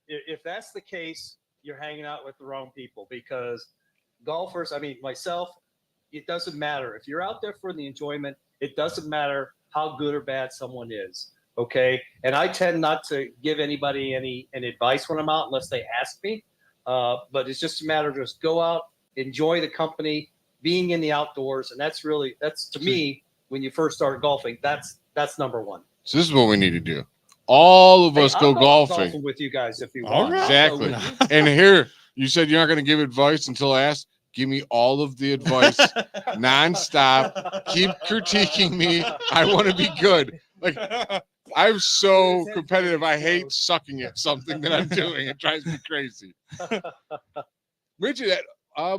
if that's the case, you're hanging out with the wrong people, because golfers, I mean, myself, it doesn't matter. If you're out there for the enjoyment, it doesn't matter how good or bad someone is. Okay. And I tend not to give anybody any advice when I'm out unless they ask me. But it's just a matter of just go out, enjoy the company, being in the outdoors. And that's to me, when you first start golfing, that's number one. So this is what we need to do. All of us go I'll golfing with you guys if you All want. right. Exactly. And here, you said you're not going to give advice until I ask. Give me all of the advice nonstop. Keep critiquing me. I want to be good. Like, I'm so competitive. I hate sucking at something that I'm doing. It drives me crazy. Richie,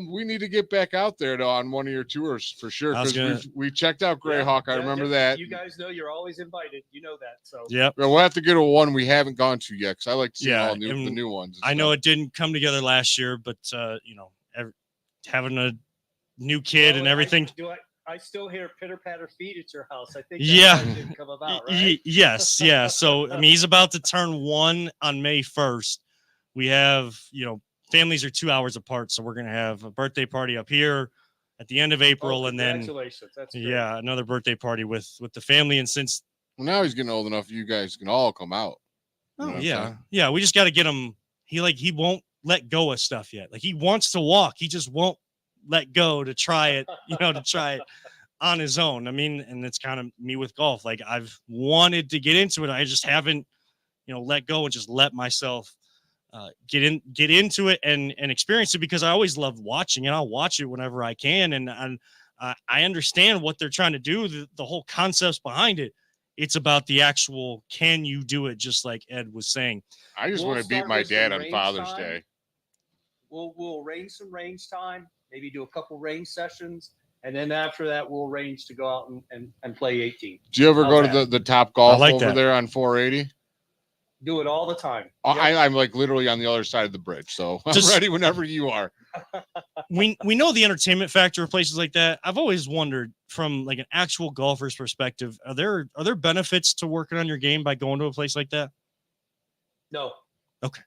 we need to get back out there though on one of your tours for sure, because we checked out Greyhawk. I remember that. You guys know you're always invited. You know that. So yeah, we'll have to get a one we haven't gone to yet, because I like to see all the new ones. I know it didn't come together last year, but you know, having a new kid and everything. I still hear pitter patter feet at your house. I think didn't come about, right? Yes, yeah. So I mean, he's about to turn 1 on May 1st. We have, you know, families are 2 hours apart, so we're gonna have a birthday party up here at the end of April, and then that's great. Yeah, another birthday party with the family. And since now he's getting old enough, you guys can all come out. Oh yeah, we just got to get him. He won't let go of stuff yet. Like, he wants to walk, he just won't let go to try it, to try it on his own. I mean, and it's kind of me with golf. Like, I've wanted to get into it. I just haven't, let go and just let myself get into it and experience it, because I always loved watching it. I'll watch it whenever I can. And I understand what they're trying to do, the whole concepts behind it. It's about the actual, can you do it? Just like Ed was saying. I just want to beat my dad on Father's Day. We'll arrange some range time, maybe do a couple range sessions, and then after that we'll arrange to go out and play 18. Do you ever go to the Top Golf over there on 480? Do it all the time. I'm like literally on the other side of the bridge, so I'm ready whenever you are. We know the entertainment factor of places like that. I've always wondered, from like an actual golfer's perspective, are there benefits to working on your game by going to a place like that? No. Okay.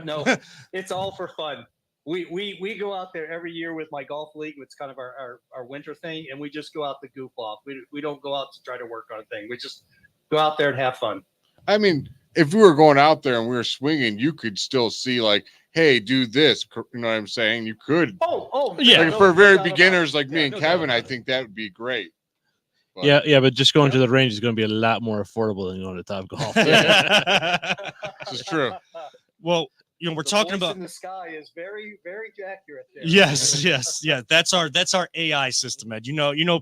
No, it's all for fun. We go out there every year with my golf league. It's kind of our winter thing, and we just go out to goof off. We don't go out to try to work on a thing. We just go out there and have fun. I mean, if we were going out there and we were swinging, you could still see, like, hey, do this. You know what I'm saying? You could. Oh, yeah. Like, for very beginners like me and Kevin, I think that would be great. But, but just going to the range is going to be a lot more affordable than going to Top Golf. This is true. Well, we're talking about in the sky is very, very accurate there. Yes. Yeah. That's our AI system, Ed.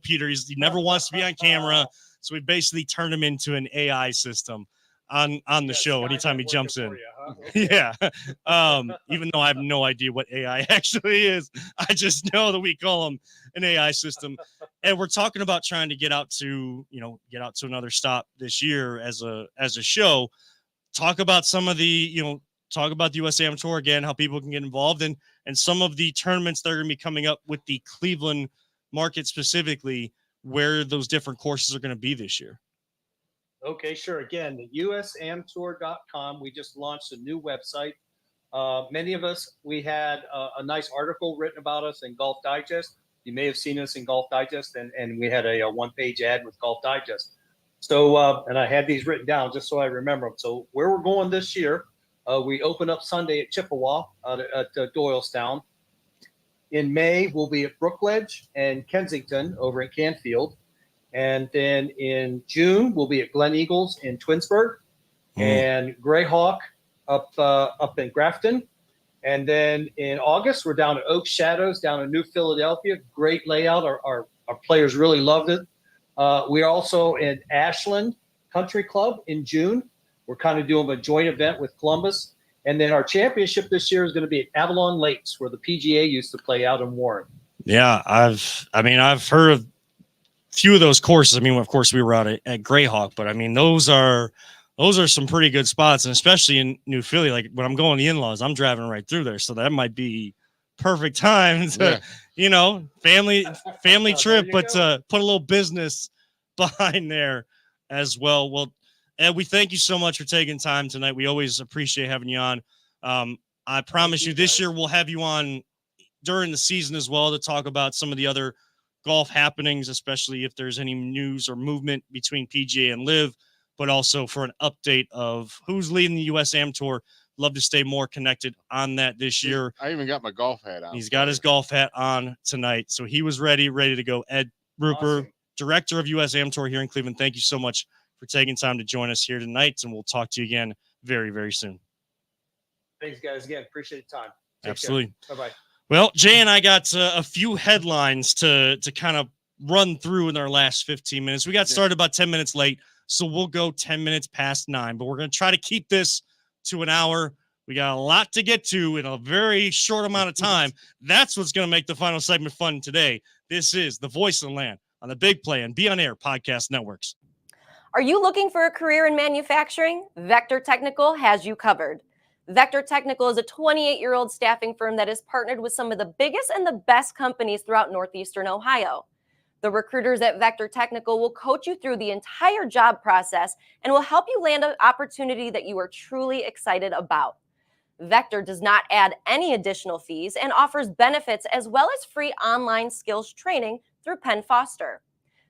Peter, he never wants to be on camera. So we basically turn him into an AI system on the show anytime he jumps in. Yeah. Even though I have no idea what AI actually is, I just know that we call him an AI system. And we're talking about trying to get out to another stop this year as a show. Talk about some of the, talk about the US Am Tour again, how people can get involved and some of the tournaments that are going to be coming up with the Cleveland market specifically, where those different courses are going to be this year. Okay, sure. Again, the usamtour.com. We just launched a new website. Many of us, we had a nice article written about us in Golf Digest. You may have seen us in Golf Digest, and we had a one-page ad with Golf Digest. So, and I had these written down just so I remember them. So where we're going this year, we open up Sunday at Chippewa at Doylestown. In May, we'll be at Brookledge and Kensington over in Canfield. And then in June, we'll be at Glen Eagles in Twinsburg and Greyhawk up in Grafton. And then in August, we're down at Oak Shadows down in New Philadelphia. Great layout. Our players really loved it. We're also in Ashland Country Club in June. We're kind of doing a joint event with Columbus. And then our championship this year is going to be at Avalon Lakes, where the PGA used to play out in Warren. Yeah, I've heard of a few of those courses. I mean, of course, we were out at Greyhawk, but I mean, those are some pretty good spots, and especially in New Philly. Like when I'm going to the in-laws, I'm driving right through there, so that might be perfect time to, family trip, but put a little business behind there as well. Well, Ed, we thank you so much for taking time tonight. We always appreciate having you on. I promise you this year we'll have you on during the season as well to talk about some of the other golf happenings, especially if there's any news or movement between PGA and LIV, but also for an update of who's leading the US Am Tour. Love to stay more connected on that this year. I even got my golf hat on. He's got his golf hat on tonight, so he was ready to go. Ed Ruper, awesome. Director of US Am Tour here in Cleveland, thank you so much for taking time to join us here tonight, and we'll talk to you again very, very soon. Thanks, guys. Again, appreciate the time. Absolutely. Bye-bye. Well, Jay and I got a few headlines to kind of run through in our last 15 minutes. We got started about 10 minutes late, so we'll go 10 minutes past 9, but we're going to try to keep this to an hour. We got a lot to get to in a very short amount of time. That's what's going to make the final segment fun today. This is The Voice of the Land on the Big Play and Beyond Air podcast networks. Are you looking for a career in manufacturing? Vector Technical has you covered. Vector Technical is a 28-year-old staffing firm that is partnered with some of the biggest and the best companies throughout Northeastern Ohio. The recruiters at Vector Technical will coach you through the entire job process and will help you land an opportunity that you are truly excited about. Vector does not add any additional fees and offers benefits as well as free online skills training through Penn Foster.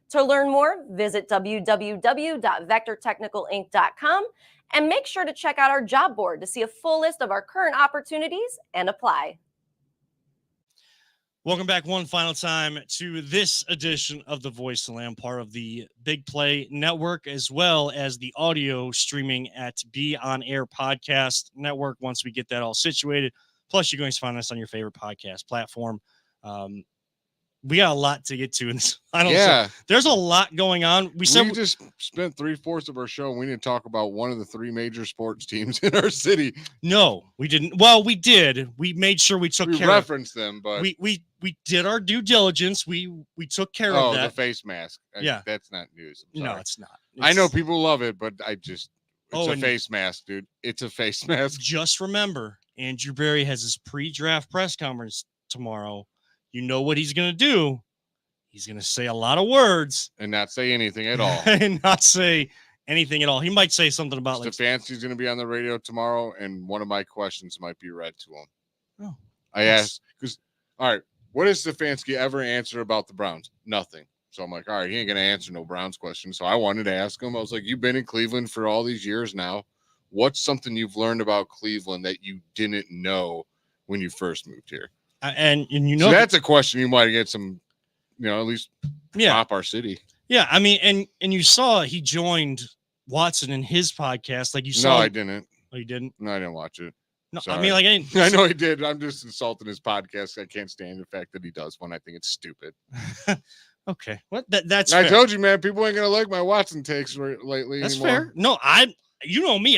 To learn more, visit www.vectortechnicalinc.com and make sure to check out our job board to see a full list of our current opportunities and apply. Welcome back one final time to this edition of The Voice of the Land, part of the Big Play Network, as well as the audio streaming at Be On Air Podcast Network once we get that all situated. Plus, you're going to find us on your favorite podcast platform. We got a lot to get to in this final. Yeah. There's a lot going on. We just spent 3/4 of our show and we didn't talk about one of the 3 major sports teams in our city. No, we didn't. Well, we did. We made sure we took care of referenced them, but we did our due diligence. We took care of that. The face mask. Yeah. That's not news. No, it's not. I know people love it, but it's a face mask, dude. It's a face mask. Just remember, Andrew Berry has his pre-draft press conference tomorrow. You know what he's going to do. He's going to say a lot of words. And not say anything at all. And not say anything at all. He might say something about Stefanski's going to be on the radio tomorrow, and one of my questions might be read to him. Oh. I asked, because, all right, what does Stefanski ever answer about the Browns? Nothing. So I'm like, all right, he ain't going to answer no Browns question. So I wanted to ask him. I was like, you've been in Cleveland for all these years now. What's something you've learned about Cleveland that you didn't know when you first moved here? And so that's a question you might get some, at least pop our city. Yeah, I mean, and you saw he joined Watson in his podcast. Like you saw. No, I didn't. Oh, you didn't? No, I didn't watch it. No, sorry. I mean, I know he did. I'm just insulting his podcast. I can't stand the fact that he does one. I think it's stupid. Okay, what? That's. I fair. told you, man. People ain't gonna like my Watson takes lately. That's anymore. fair. No, you know me.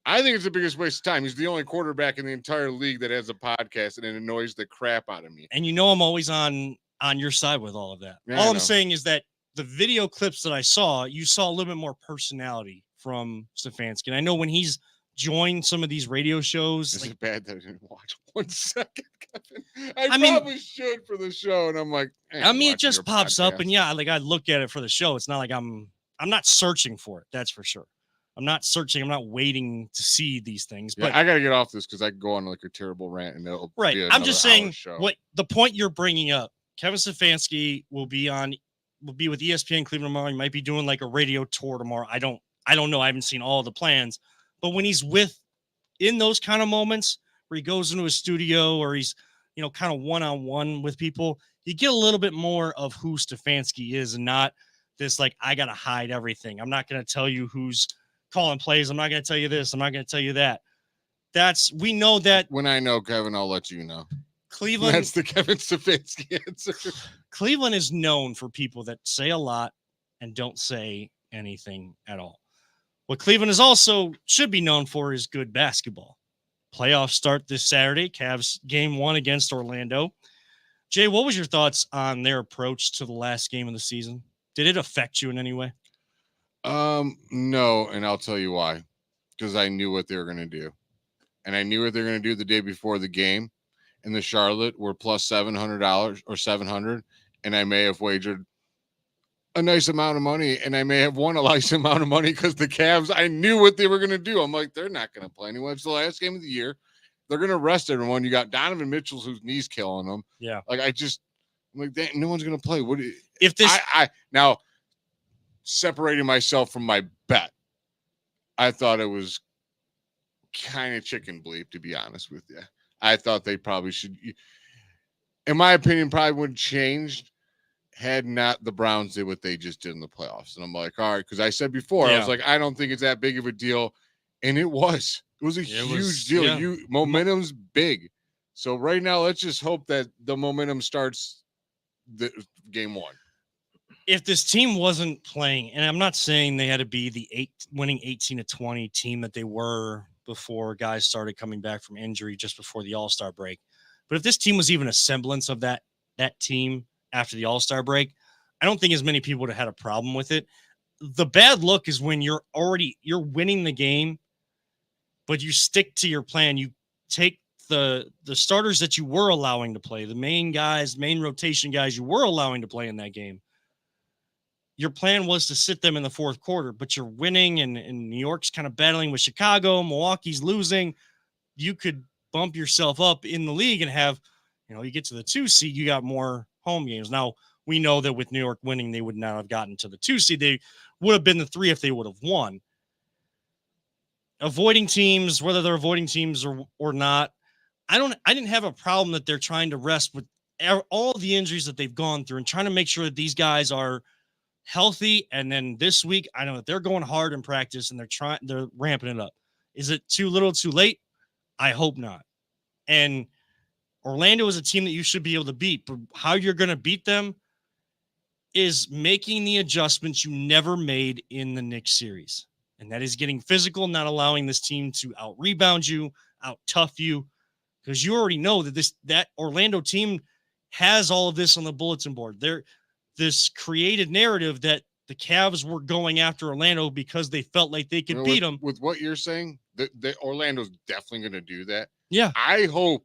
I think it's the biggest waste of time. He's the only quarterback in the entire league that has a podcast, and it annoys the crap out of me. And I'm always on your side with all of that. Yeah, all I'm saying is that the video clips that I saw, you saw a little bit more personality from Stefanski. And I know when he's joined some of these radio shows. Is it bad that I didn't watch 1 second, Kevin? I probably should for the show, and I'm like, it just pops up, and I look at it for the show. It's not like I'm not searching for it. That's for sure. I'm not searching. I'm not waiting to see these things. But I got to get off this because I can go on like a terrible rant, and it'll be I'm just saying show. What the point you're bringing up. Kevin Stefanski will be with ESPN Cleveland tomorrow. He might be doing like a radio tour tomorrow. I don't know. I haven't seen all the plans, but when he's in those kind of moments where he goes into a studio or he's kind of one-on-one with people, you get a little bit more of who Stefanski is and not this, like, I got to hide everything. I'm not going to tell you who's calling plays. I'm not going to tell you this. I'm not going to tell you that. We know that. When I know, Kevin, I'll let you know. Cleveland. That's the Kevin Stefanski answer. Cleveland is known for people that say a lot and don't say anything at all. What Cleveland is also should be known for is good basketball. Playoffs start this Saturday. Cavs game 1 against Orlando. Jay, what was your thoughts on their approach to the last game of the season? Did it affect you in any way? No, and I'll tell you why. Because I knew what they were going to do. And I knew what they were going to do the day before the game. And the Charlotte were plus $700 or $700. And I may have wagered a nice amount of money, and I may have won a nice amount of money because the Cavs, I knew what they were going to do. I'm like, they're not going to play anyone. It's the last game of the year. They're going to rest everyone. You got Donovan Mitchell, whose knee's killing them. Yeah. Like, I'm like, no one's going to play. If this, now separating myself from my bet, I thought it was kind of chicken bleep, to be honest with you. I thought they probably should, in my opinion, probably would have changed had not the Browns did what they just did in the playoffs. And I'm like, all right, because I said before, I was like, I don't think it's that big of a deal. And it was. It was a huge deal. Yeah. Momentum's big. So right now, let's just hope that the momentum starts the game 1. If this team wasn't playing, and I'm not saying they had to be the winning 18-20 team that they were before guys started coming back from injury just before the All-Star break. But if this team was even a semblance of that team after the All-Star break, I don't think as many people would have had a problem with it. The bad look is when you're winning the game, but you stick to your plan. You take the starters that you were allowing to play, the main rotation guys you were allowing to play in that game. Your plan was to sit them in the fourth quarter, but you're winning, and New York's kind of battling with Chicago. Milwaukee's losing. You could bump yourself up in the league and have, you get to the 2 seed, you got more home games. Now, we know that with New York winning, they would not have gotten to the 2 seed. They would have been the 3 if they would have won. Avoiding teams, whether they're avoiding teams or not, I didn't have a problem that they're trying to rest with all the injuries that they've gone through and trying to make sure that these guys are healthy. And then this week, I know that they're going hard in practice and they're ramping it up. Is it too little, too late? I hope not. And Orlando is a team that you should be able to beat, but how you're going to beat them is making the adjustments you never made in the Knicks series. And that is getting physical, not allowing this team to out-rebound you, out-tough you, because you already know that Orlando team has all of this on the bulletin board. This created narrative that the Cavs were going after Orlando because they felt like they could beat them. With what you're saying, the Orlando's definitely going to do that. Yeah. I hope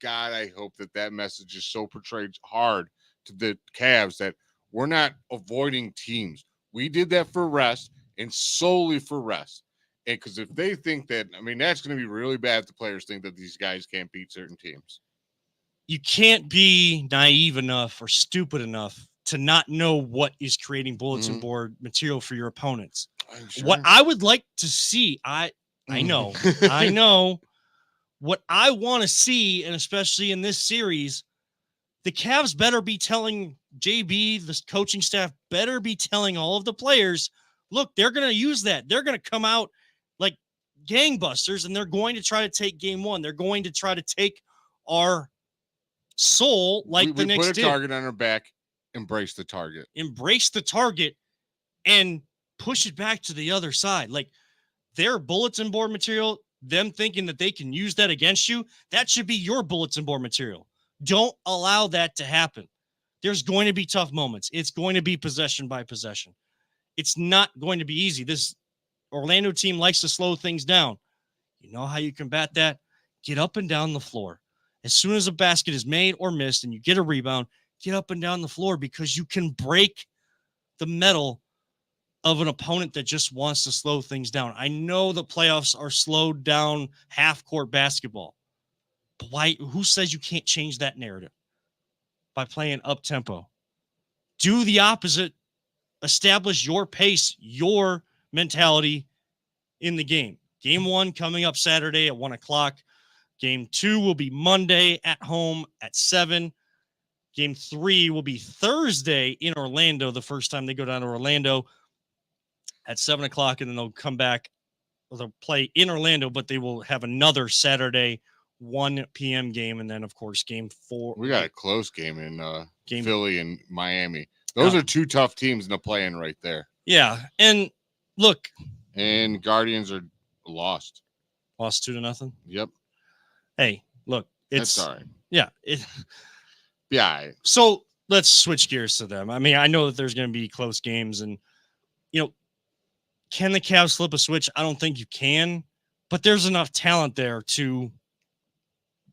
that message is so portrayed hard to the Cavs that we're not avoiding teams. We did that for rest and solely for rest. And because if they think that, that's going to be really bad if the players think that these guys can't beat certain teams. You can't be naive enough or stupid enough to not know what is creating bulletin board material for your opponents. Sure. What I would like to see, I know what I want to see, and especially in this series, the Cavs better be telling JB, the coaching staff better be telling all of the players, look, they're going to use that. They're going to come out like gangbusters, and they're going to try to take game 1. They're going to try to take our soul like the Knicks did. We put a target on our back, embrace the target. Embrace the target and push it back to the other side. Like their bulletin board material, them thinking that they can use that against you, that should be your bulletin board material. Don't allow that to happen. There's going to be tough moments. It's going to be possession by possession. It's not going to be easy. This Orlando team likes to slow things down. You know how you combat that? Get up and down the floor. As soon as a basket is made or missed and you get a rebound, get up and down the floor, because you can break the metal of an opponent that just wants to slow things down. I know the playoffs are slowed down half-court basketball. But why? Who says you can't change that narrative by playing up-tempo? Do the opposite. Establish your pace, your mentality in the game. Game 1 coming up Saturday at 1 o'clock. Game 2 will be Monday at home at 7. Game 3 will be Thursday in Orlando, the first time they go down to Orlando at 7 o'clock, and then they'll come back. They'll play in Orlando, but they will have another Saturday 1 p.m. game, and then, of course, Game 4. We got a close game in Philly and Miami. Those are two tough teams in the play-in right there. Yeah, and look. And Guardians are lost. Lost 2-0? Yep. Hey, look. It's That's all right. Yeah. Yeah. So let's switch gears to them. I mean, I know that there's going to be close games, and, can the Cavs flip a switch? I don't think you can, but there's enough talent there to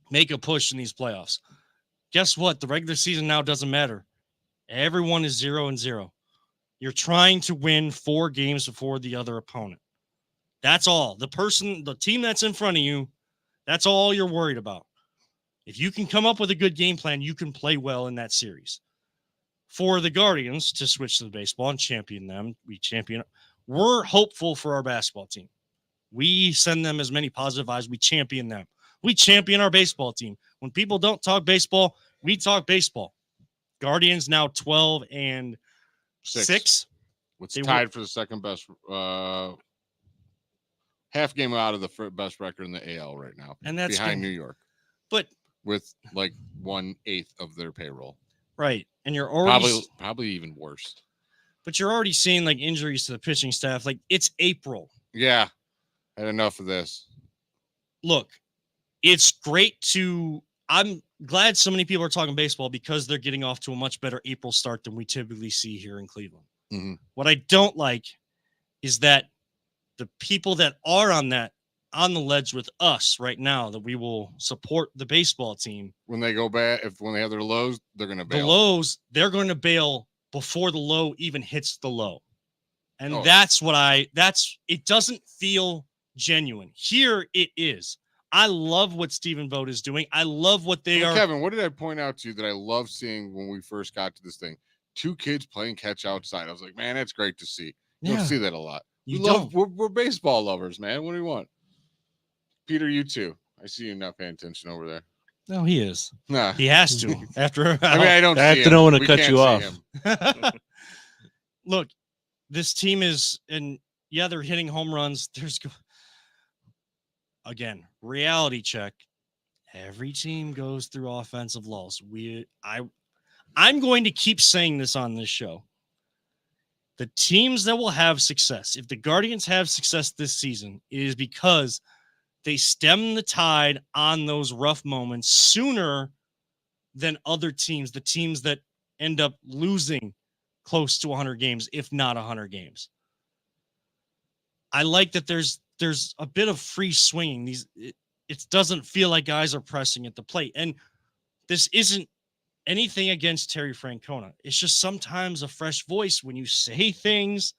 make a push in these playoffs. Guess what? The regular season now doesn't matter. Everyone is 0-0. You're trying to win 4 games before the other opponent. That's all. The team that's in front of you, that's all you're worried about. If you can come up with a good game plan, you can play well in that series. For the Guardians to switch to the baseball and champion them, we're hopeful for our basketball team. We send them as many positive vibes. We champion them. We champion our baseball team. When people don't talk baseball, we talk baseball. Guardians now 12-6. What's tied for the second best half game out of the best record in the AL right now. And that's behind New York. But with like 1/8 of their payroll. Right. And you're already probably even worse. But you're already seeing like injuries to the pitching staff. Like, it's April. Yeah. Had enough of this. Look, it's great I'm glad so many people are talking baseball because they're getting off to a much better April start than we typically see here in Cleveland. Mm-hmm. What I don't like is that the people that are on the ledge with us right now, that we will support the baseball team. When they go bad, when they have their lows, they're going to bail. The lows, they're going to bail before the low even hits the low. And it doesn't feel genuine. Here it is. I love what Stephen Vogt is doing. I love what they are. Kevin, what did I point out to you that I love seeing when we first got to this thing? 2 kids playing catch outside. I was like, man, that's great to see. You don't see that a lot. We're baseball lovers, man. What do you want? Peter, you too. I see you not paying attention over there. No, he is. Nah. He has to. After I don't. I have to know when to cut you off. Look, this team is, and yeah, they're hitting home runs. Again, reality check. Every team goes through offensive lulls. I'm going to keep saying this on this show. The teams that will have success, if the Guardians have success this season, it is because they stem the tide on those rough moments sooner than other teams, the teams that end up losing close to 100 games, if not 100 games. I like that there's a bit of free swinging. It doesn't feel like guys are pressing at the plate. And this isn't anything against Terry Francona. It's just sometimes a fresh voice when you say things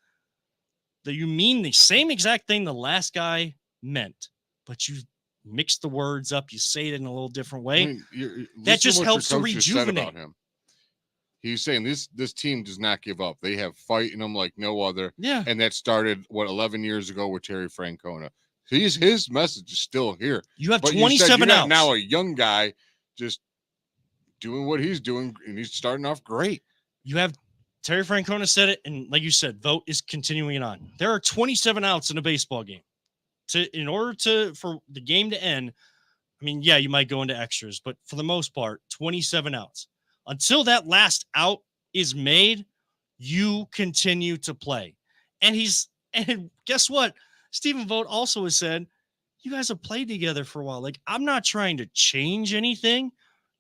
that you mean the same exact thing the last guy meant, but you mix the words up, you say it in a little different way. I mean, that just helps to rejuvenate him. He's saying this team does not give up. They have fight in them like no other. Yeah. And that started 11 years ago with Terry Francona. His message is still here. You have 27 outs. Now a young guy just doing what he's doing, and he's starting off great. You have Terry Francona said it, and like you said, Vogt is continuing it on. There are 27 outs in a baseball game. In order for the game to end, I mean, yeah, you might go into extras, but for the most part, 27 outs. Until that last out is made, you continue to play. And guess what? Stephen Vogt also has said, you guys have played together for a while. Like, I'm not trying to change anything.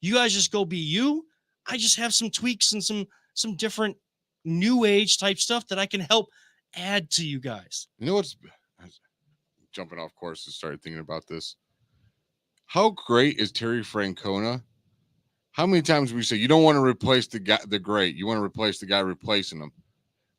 You guys just go be you. I just have some tweaks and some different new age type stuff that I can help add to you guys. You know what's jumping off course and started thinking about this? How great is Terry Francona? How many times we say you don't want to replace the great, you want to replace the guy replacing him.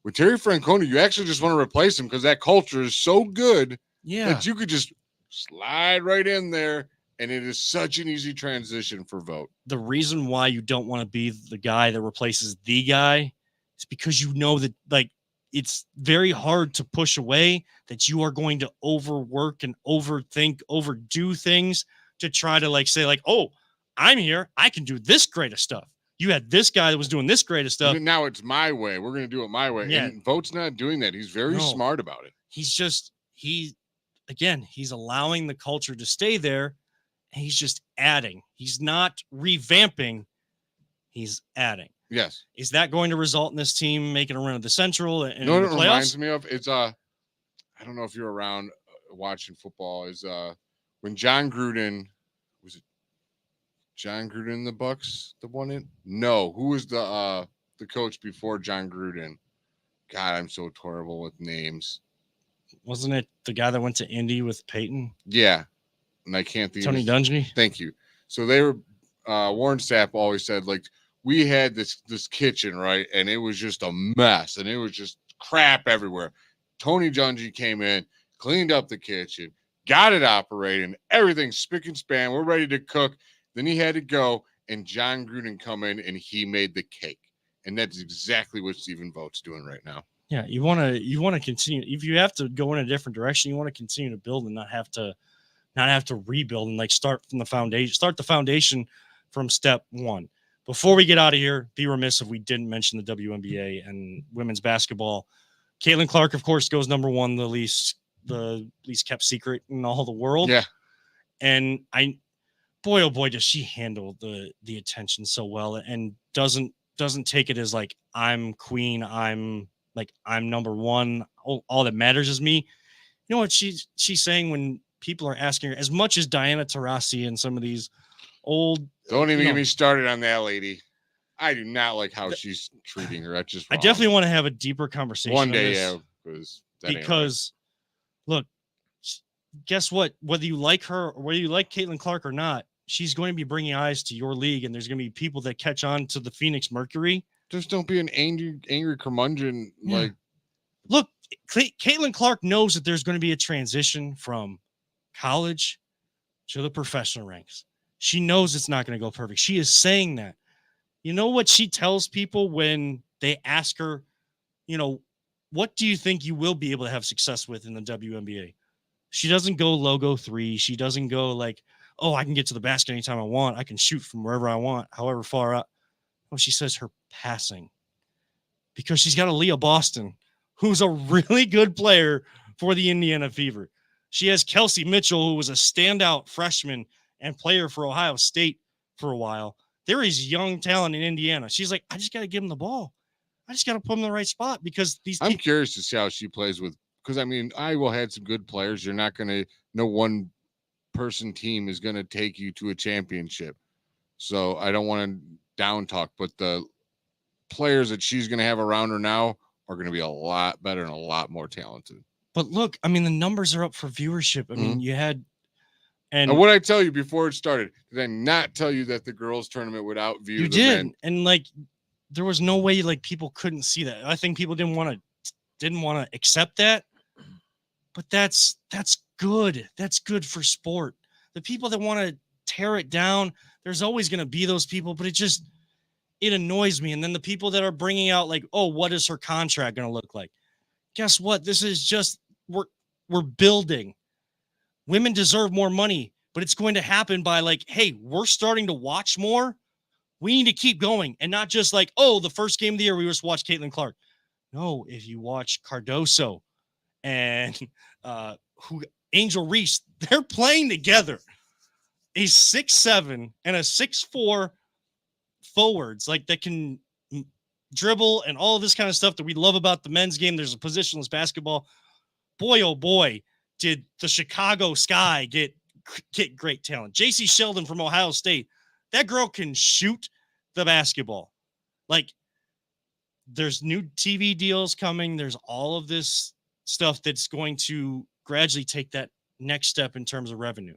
With Terry Francona, you actually just want to replace him because that culture is so good that you could just slide right in there, and it is such an easy transition for Vogt. The reason why you don't want to be the guy that replaces the guy is because you know that, like, it's very hard to push away that you are going to overwork and overthink, overdo things to try to, like, say, like, oh, I'm here, I can do this great of stuff. You had this guy that was doing this great stuff. Now it's my way. We're going to do it my way. Yeah. And Vogt's not doing that. He's very smart about it. He's allowing the culture to stay there. And he's just adding. He's not revamping. He's adding. Yes. Is that going to result in this team making a run of the Central and no, the it playoffs? reminds me of it's I don't know if you're around watching football. Is when John Gruden was it John Gruden the Bucks that won it? No, who was the coach before John Gruden? God, I'm so terrible with names. Wasn't it the guy that went to Indy with Peyton? Yeah, and I can't think. Tony Dungy. Thank you. So they were Warren Sapp always said, like, we had this kitchen, right, and it was just a mess, and it was just crap everywhere. Tony Dungy came in, cleaned up the kitchen, got it operating, everything spick and span. We're ready to cook. Then he had to go, and John Gruden come in, and he made the cake. And that's exactly what Stephen Vogt's doing right now. Yeah, you want to continue. If you have to go in a different direction, you want to continue to build and not have to rebuild and like start from the foundation. Start the foundation from step one. Before we get out of here, be remiss if we didn't mention the WNBA and women's basketball. Caitlin Clark, of course, goes number one, the least kept secret in all the world. Yeah, and boy, oh boy, does she handle the attention so well, and doesn't take it as like I'm queen, I'm number one. All that matters is me. You know what she's saying when people are asking her, as much as Diana Taurasi and some of these old. Don't even get me started on that lady. I do not like how she's treating her. That's just wrong. I definitely want to have a deeper conversation one day, on this, because look, guess what? Whether you like her or whether you like Caitlin Clark or not, she's going to be bringing eyes to your league, and there's going to be people that catch on to the Phoenix Mercury. Just don't be an angry curmudgeon. Yeah. Like, look, Caitlin Clark knows that there's going to be a transition from college to the professional ranks. She knows it's not going to go perfect. She is saying that. You know what she tells people when they ask her, what do you think you will be able to have success with in the WNBA? She doesn't go logo 3. She doesn't go like, oh, I can get to the basket anytime I want. I can shoot from wherever I want, however far out. Well, she says her passing, because she's got a Leah Boston, who's a really good player for the Indiana Fever. She has Kelsey Mitchell, who was a standout freshman and player for Ohio State for a while. There is young talent in Indiana. She's like, I just got to give them the ball. I just got to put them in the right spot, because I'm curious to see how she plays with, because I mean, Iowa had some good players. You're not going to know one person team is going to take you to a championship. So I don't want to down talk, but the players that she's going to have around her now are going to be a lot better and a lot more talented. But look, I mean, the numbers are up for viewership. I mean, you had, and what I tell you before it started, did I not tell you that the girls tournament would outview you the did, men? and like there was no way like people couldn't see that. I think people didn't want to accept that, but that's good. That's good for sport. The people that want to tear it down, there's always going to be those people, but it annoys me. And then the people that are bringing out like, oh, what is her contract going to look like? Guess what? This is just, we're building. Women deserve more money, but it's going to happen by like, hey, we're starting to watch more. We need to keep going, and not just like, oh, the first game of the year, we just watched Caitlin Clark. No, if you watch Cardoso and Angel Reese, they're playing together. A 6'7" and a 6'4" forwards, like that can dribble and all of this kind of stuff that we love about the men's game. There's a positionless basketball. Boy, oh boy, did the Chicago Sky get great talent. JC Sheldon from Ohio State. That girl can shoot the basketball. Like, there's new TV deals coming. There's all of this stuff that's going to gradually take that next step in terms of revenue.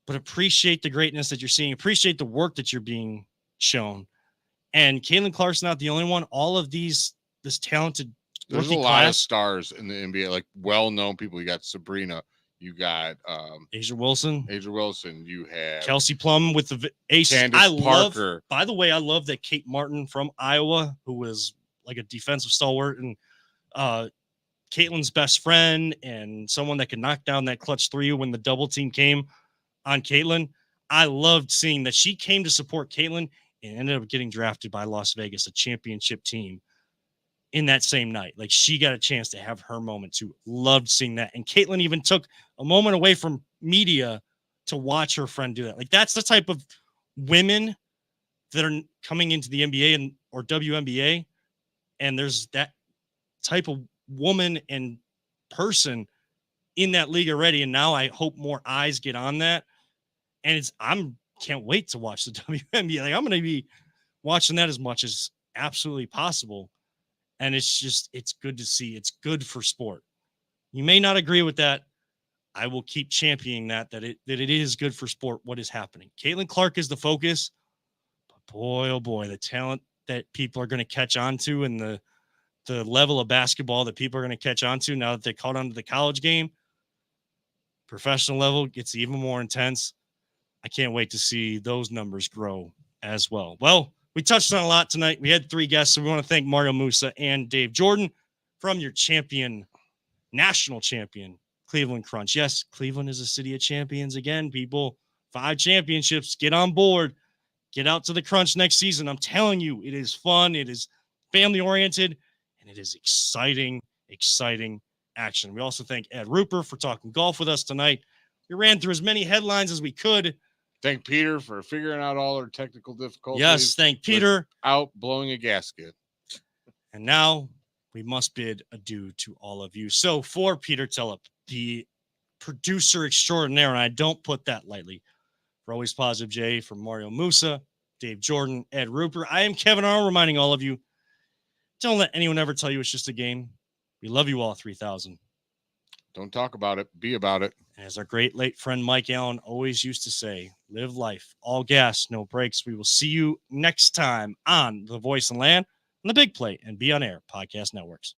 But appreciate the greatness that you're seeing. Appreciate the work that you're being shown. And Caitlin Clark's not the only one. All of this talented There's a lot of stars in the NBA, like well-known people. You got Sabrina. You got Asia Wilson. You have Kelsey Plum with the aces. Candace Parker. By the way, I love that Kate Martin from Iowa, who was like a defensive stalwart and Caitlin's best friend and someone that could knock down that clutch 3 when the double team came on Caitlin. I loved seeing that she came to support Caitlin and ended up getting drafted by Las Vegas, a championship team, in that same night. Like, she got a chance to have her moment too. Loved seeing that. And Caitlin even took a moment away from media to watch her friend do that. Like, that's the type of women that are coming into the NBA or WNBA. And there's that type of woman and person in that league already. And now I hope more eyes get on that. And can't wait to watch the WNBA. Like, I'm going to be watching that as much as absolutely possible. And it's good to see. It's good for sport. You may not agree with that. I will keep championing that it is good for sport, what is happening. Caitlin Clark is the focus. But boy, oh boy, the talent that people are going to catch on to, and the level of basketball that people are going to catch on to now that they caught on to the college game, professional level gets even more intense. I can't wait to see those numbers grow as well. Well, we touched on a lot tonight. We had 3 guests, so we want to thank Marijo, Musa, and Dave Jordan from your national champion, Cleveland Crunch. Yes, Cleveland is a city of champions again, people. 5 championships. Get on board. Get out to the Crunch next season. I'm telling you, it is fun. It is family-oriented, and it is exciting action. We also thank Ed Ruper for talking golf with us tonight. We ran through as many headlines as we could. Thank Peter for figuring out all our technical difficulties. Yes, thank Peter. Out blowing a gasket. And now we must bid adieu to all of you. So for Peter Tillip, the producer extraordinaire, and I don't put that lightly, for Always Positive J, for Marijo, Musa, Dave Jordan, Ed Ruper, I am Kevin Arnold, reminding all of you, don't let anyone ever tell you it's just a game. We love you all, 3,000. Don't talk about it. Be about it. As our great late friend Mike Allen always used to say, live life, all gas, no brakes. We will see you next time on The Voice and Land, on the Big Play and Be On Air podcast networks.